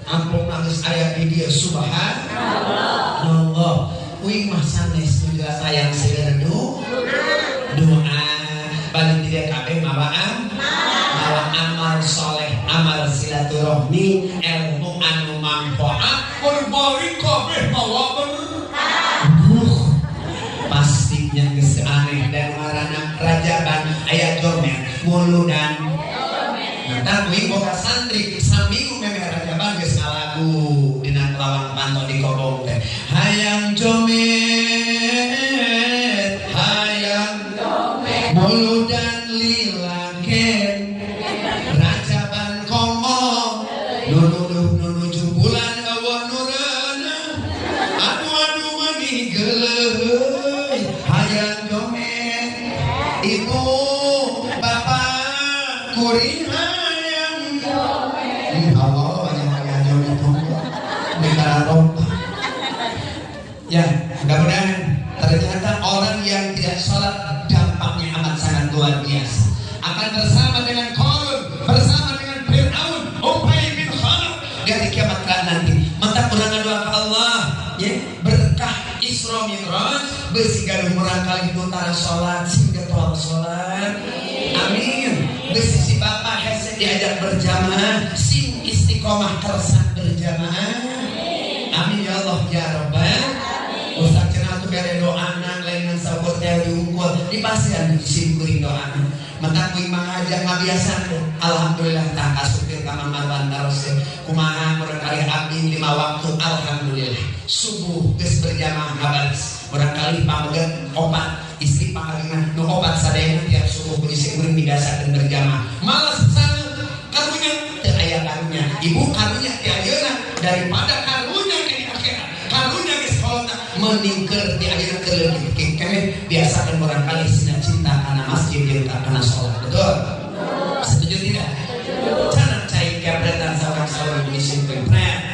Amplop nangis aya di dia subhanallah. Uing mah sanes juga sayang seueur doa. Balik tidak kabeh mawa amal soleh, amal silaturahmi, ilmu anu manfaat, berbalik kabeh mawa pastinya geus aneh dan marana rajaban aya jomet muludan. Nah, kuing boga santri saminggu memeh rajaban geus ngalagu dina lawang panto di kobong teh. Hayang jomet, hayang jomet, muludan lilaken, rajaban komo, nunuju bulan awa nurana, adu mani geleuy, hayang jomet, ibu bapak kuring hayang jomet. Allah hayang jomet tunggu. Ya, mudah-mudahan ternyata orang yang tidak sholat dampaknya amat sangat luar biasa. Akan bersama dengan Qarun, bersama dengan Fir'aun, Ubay bin Khalaf di hari kiamat nanti. Mantap urang doa ke Allah, ya berkah Isra Mi'raj beusi gaduh murang kali utara sholat sehingga toal sholat. Amin. Beusi si bapak hese diajak berjamaah, sing istiqomah kersa berjamaah. Amin ya Allah ya Rabbal. Ustaz cenah tuh bere doana lain sabot teh diungkul dipasihan disim kuring doana. Mantap kuing mangajak ngabiasan alhamdulillah tah kasupir ka Mamar Bantaros kumaha barangkali abdi 5 waktu alhamdulillah. Subuh geus berjamaah ngabaris. Barangkali pamegat opat istri pangalina nu opat sadayana tiap subuh kudu kuring digasakeun berjamaah. Malas sana karunya teu aya karunya. Ibu karunya ti ayeuna daripada karunya di akhirat. Karunya geus holna meningker di akhir kelebih kene biasakan barangkali sina cinta karena masjid jeung karena sholat. Betul? Setuju tidak? Cara cai kabretan sawang-sawang disimpen pret.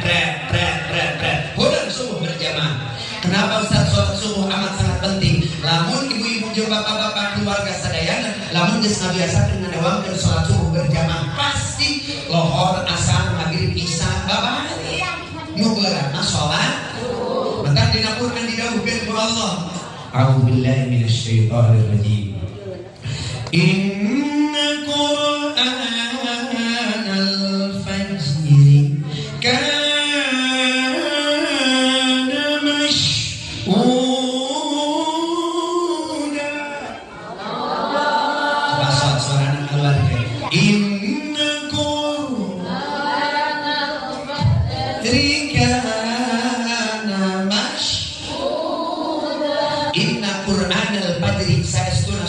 Hodang subuh berjamaah. Kenapa Ustaz sholat subuh amat sangat penting? Lamun ibu-ibu jeung bapak-bapak keluarga sadayana lamun geus ngabiasakeun ngadawamkeun sholat subuh berjamaah pasti lohor, asar, maghrib, isya, babari. Nu beurana sholat maka dina Quran didawuhkeun ku Allah. A'udzubillahi minasyaitonir rajim. Inna Qur'anal fajri kana mashhuda. Coba suarana keluar deh. Inna Qur'anal fajri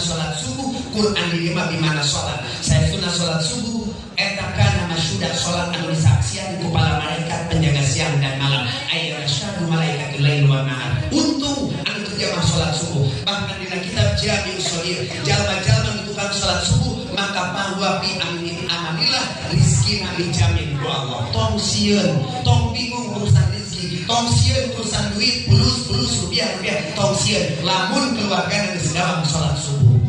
sholat subuh Quran di mana sholat saya sunah sholat subuh etakana masyuda sholat anu disaksian ku para malaikat penjaga siang dan malam ayyara syadu malaikatul lail wa nahar. Untung anu terjemah sholat subuh bahkan dina kitab Jami Usolir jalma-jalma tukang sholat subuh maka bahwa bi amin amanillah rizki nabi jamin ku Allah. Tong sieun tong bingung urusan rizki, tong sieun urusan duit pulus rupiah tong sieun lamun keluarga geus dalam sholat subuh.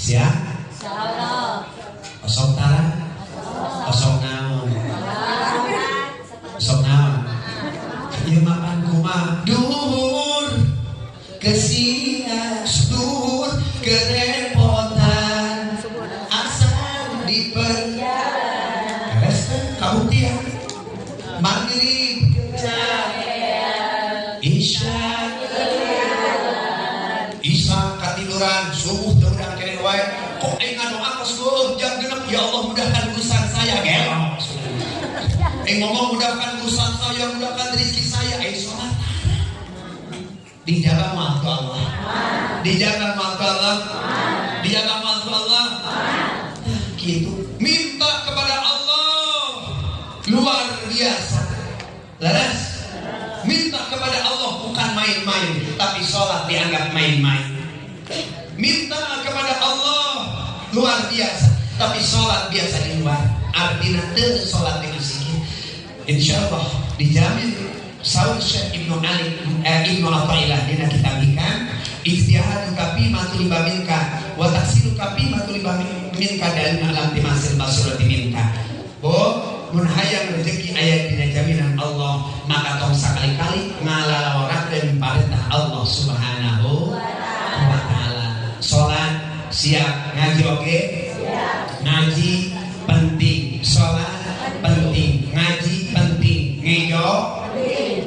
Siap? Insyaallah. Osok tara? Osok naon? Osok naon? Ieu makan kumaha? Duhur kesias, duhur kerepotan, asal diperjalan. Beres kabuktian. Maghrib kecapean, isya katiduran, subuh terudang kene wae. Kok ngadoa kos jam genep ya Allah mudahkan urusan saya gelo. Ngomong mudahkan urusan saya, mudahkan rezeki saya, sholat. Dijaga matu Allah. Dijaga matu Allah. Dijaga matu Allah. Gitu. Minta kepada Allah luar biasa. Laras. Minta kepada Allah bukan main-main, tapi sholat dianggap main-main. Minta kepada Allah luar tapi sholat biasa di luar. Artinya teu sholat di masjid. Insyaallah dijamin Saud Syekh Ibnu Ali Ibnu Athaillah dina kitab hikam ijtihadu kapi matul minka wa taksilu kapi matul minka dalil alam timasil basurati minka. Mun hayang rezeki aya dina jaminan Allah, maka tong sakali-kali ngalalaorakeun perintah Allah Subhanahu wa taala. Salat siap, ngaji oke? Ngaji penting, salat penting, ngaji penting, ngejo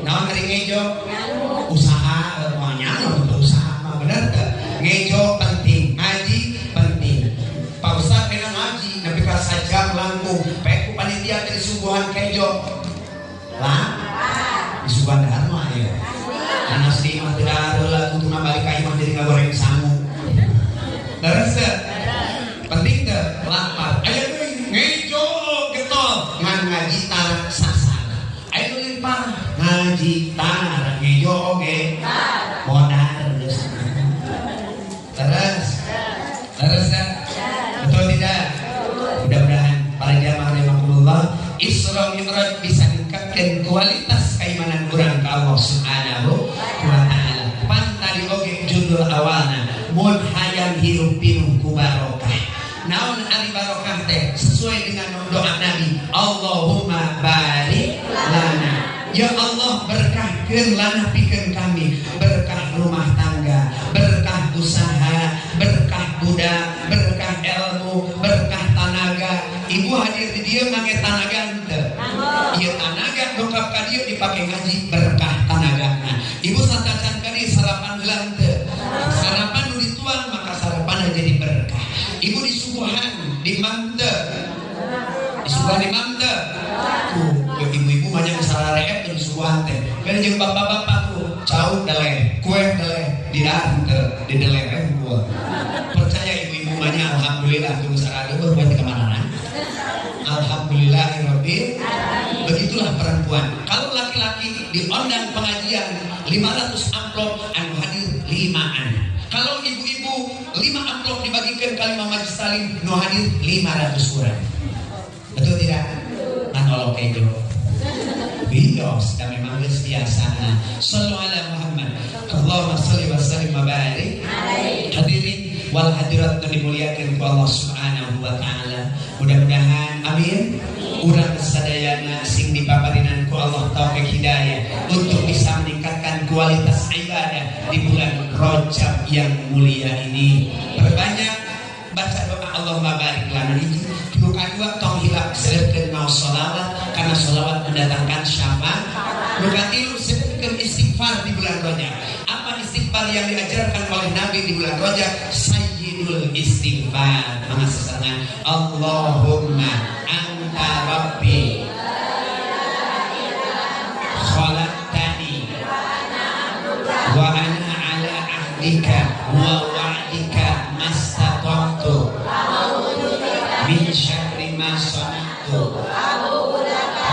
naon ari ngejo? Usaha pokoknya untuk usaha mah bener teh. Ngejo penting, ngaji penting. Pak Ustaz kena ngaji tapi ka sajam langkung peku panitia teh suguhan kejo. Lah, disuguhan dahar mah ya. Dan asli mah teu heula kutuna balik ka imah jadi ngagoreng sangu. Terus penting teh lapar. Aya teh ngejo getol ngan ngaji tarak sasana. Aya nu limpah ngaji tarak ngejo oge. Modar terus. Terus betul tidak? Mudah-mudahan para jamaah rahimakumullah Isra Mi'raj bisa meningkatkan kualitas keimanan urang ka Allah Subhanahu wa taala. Pantari oge judul awalna mun hayang hirup pinuh ku barokah. Naon ari barokah teh sesuai dengan doa Nabi, Allahumma barik lana. Ya Allah berkahkeun lana pikeun kami, berkah rumah tangga, berkah usaha, berkah budak, berkah ilmu, berkah tenaga. Ibu hadir di dieu make tenaga henteu. Ieu tenaga dongkap ka dieu dipake ngaji berkah tenagana. Ibu santacan ka dieu sarapan heula henteu. Sarapan nu dituang maka sarapanna jadi berkah. Ibu disuguhan di manteu. Disuguhan di manteu. Ibu-ibu banyak salah reep dan suguhan teh. Kan jeung bapak-bapak tuh cauk deleh, kue deleh, dirante, di deleh gua. Percaya ibu-ibu banyak alhamdulillah tunggu sarada baru buat kemana-mana. Alhamdulillahirabbil alamin. Begitulah perempuan. Kalau laki-laki diundang pengajian 500 amplop anu hadir 5an. Kalau ibu-ibu 5 amplop dibagikan ke 5 majelis taklim nu hadir 500 orang. Betul tidak? Kalau kejo bios dan memang biasa. Sallu ala Muhammad. Allahumma shalli wa sallim wa barik. Hadirin wal hadirat yang dimuliakan oleh Allah Subhanahu wa taala. Mudah-mudahan amin. Urang sadayana sing dipaparinan ku Allah taufik hidayah untuk bisa meningkatkan kualitas ibadah di bulan Rajab yang mulia ini. Perbanyak baca doa Allahumma barik lana hiji. Bukan dua tong hilap seleukeun maos sholawat karena sholawat mendatangkan syafaat. Bukan tilu seleukeun istighfar di bulan Rajab. Apa istighfar yang diajarkan oleh Nabi di bulan Rajab? Sayyidul istighfar. Mangga sesengan Allahumma anta rabbi khalaqtani wa ana ala ahdika wa wa'dika mastata'tu min syarri ma sana'tu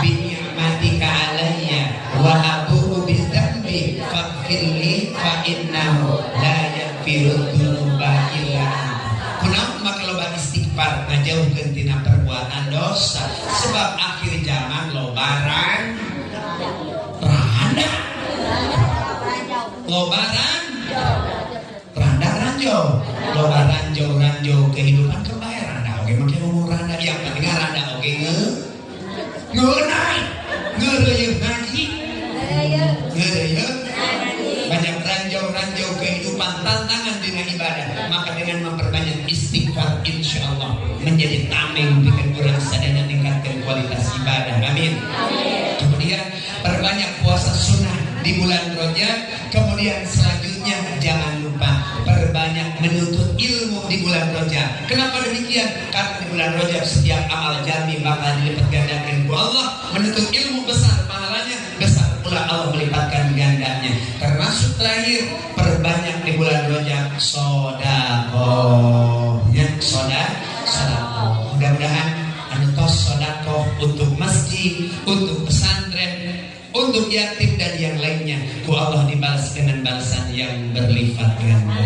bi ni'matika alayya wa abu'u bi dzambi faghfirli fa innahu la yaghfiru dzunuba illa anta. Kunaon make loba istighfar ngajauhkeun tina perbuatan dosa sebab akhir zaman lobaran randa lobaran randa ranjau loba ranjau kehidupan kebaya randa oge make ngomong randa yang penting randa oge ngeunah ngeureuyeun ngaji ngeureuyeun banyak ranjau kehidupan tantangan dengan ibadah. Maka dengan memperbanyak istighfar insyaallah menjadi tameng bikin urang sadaya meningkatkan kualitas ibadah. Amin. Kemudian perbanyak puasa sunnah di bulan Rajab. Kemudian selanjutnya jangan lupa perbanyak menuntut ilmu di bulan Rajab. Kenapa demikian? Karena di bulan Rajab setiap amal jami bakal dilipat gandakan ku Allah. Menuntut ilmu besar pahalanya, besar pula Allah melipatkan gandanya. Termasuk terakhir perbanyak di bulan Rajab sedekah. Ya, sedekah. Mudah-mudahan antos sedekah untuk masjid, untuk pesantren, untuk yatim dan yang lainnya, ku Allah dibalas dengan balasan yang berlipat ganda.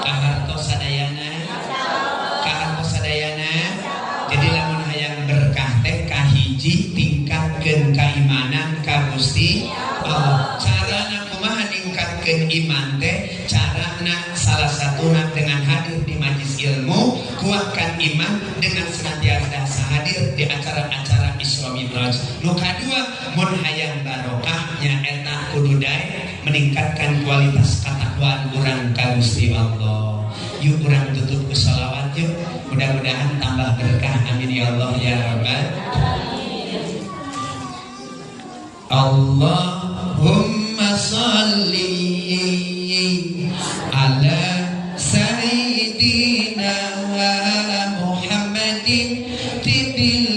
Kaharto sadayana Gusti Allah. Carana kumaha ningkatkeun iman teh? Carana salah satuna dengan hadir di majelis ilmu, kuatkan iman dengan senantiasa hadir di acara-acara Isra Mi'raj. Nu kadua, mun hayang barokah nyaeta kudu daek meningkatkan kualitas katakwaan urang ka Gusti Allah. Yuk urang tutup ku shalawat yuk. Mudah-mudahan tambah berkah. Amin ya Allah ya Rabbal Allahumma salli ala Sayyidina Muhammadin tibil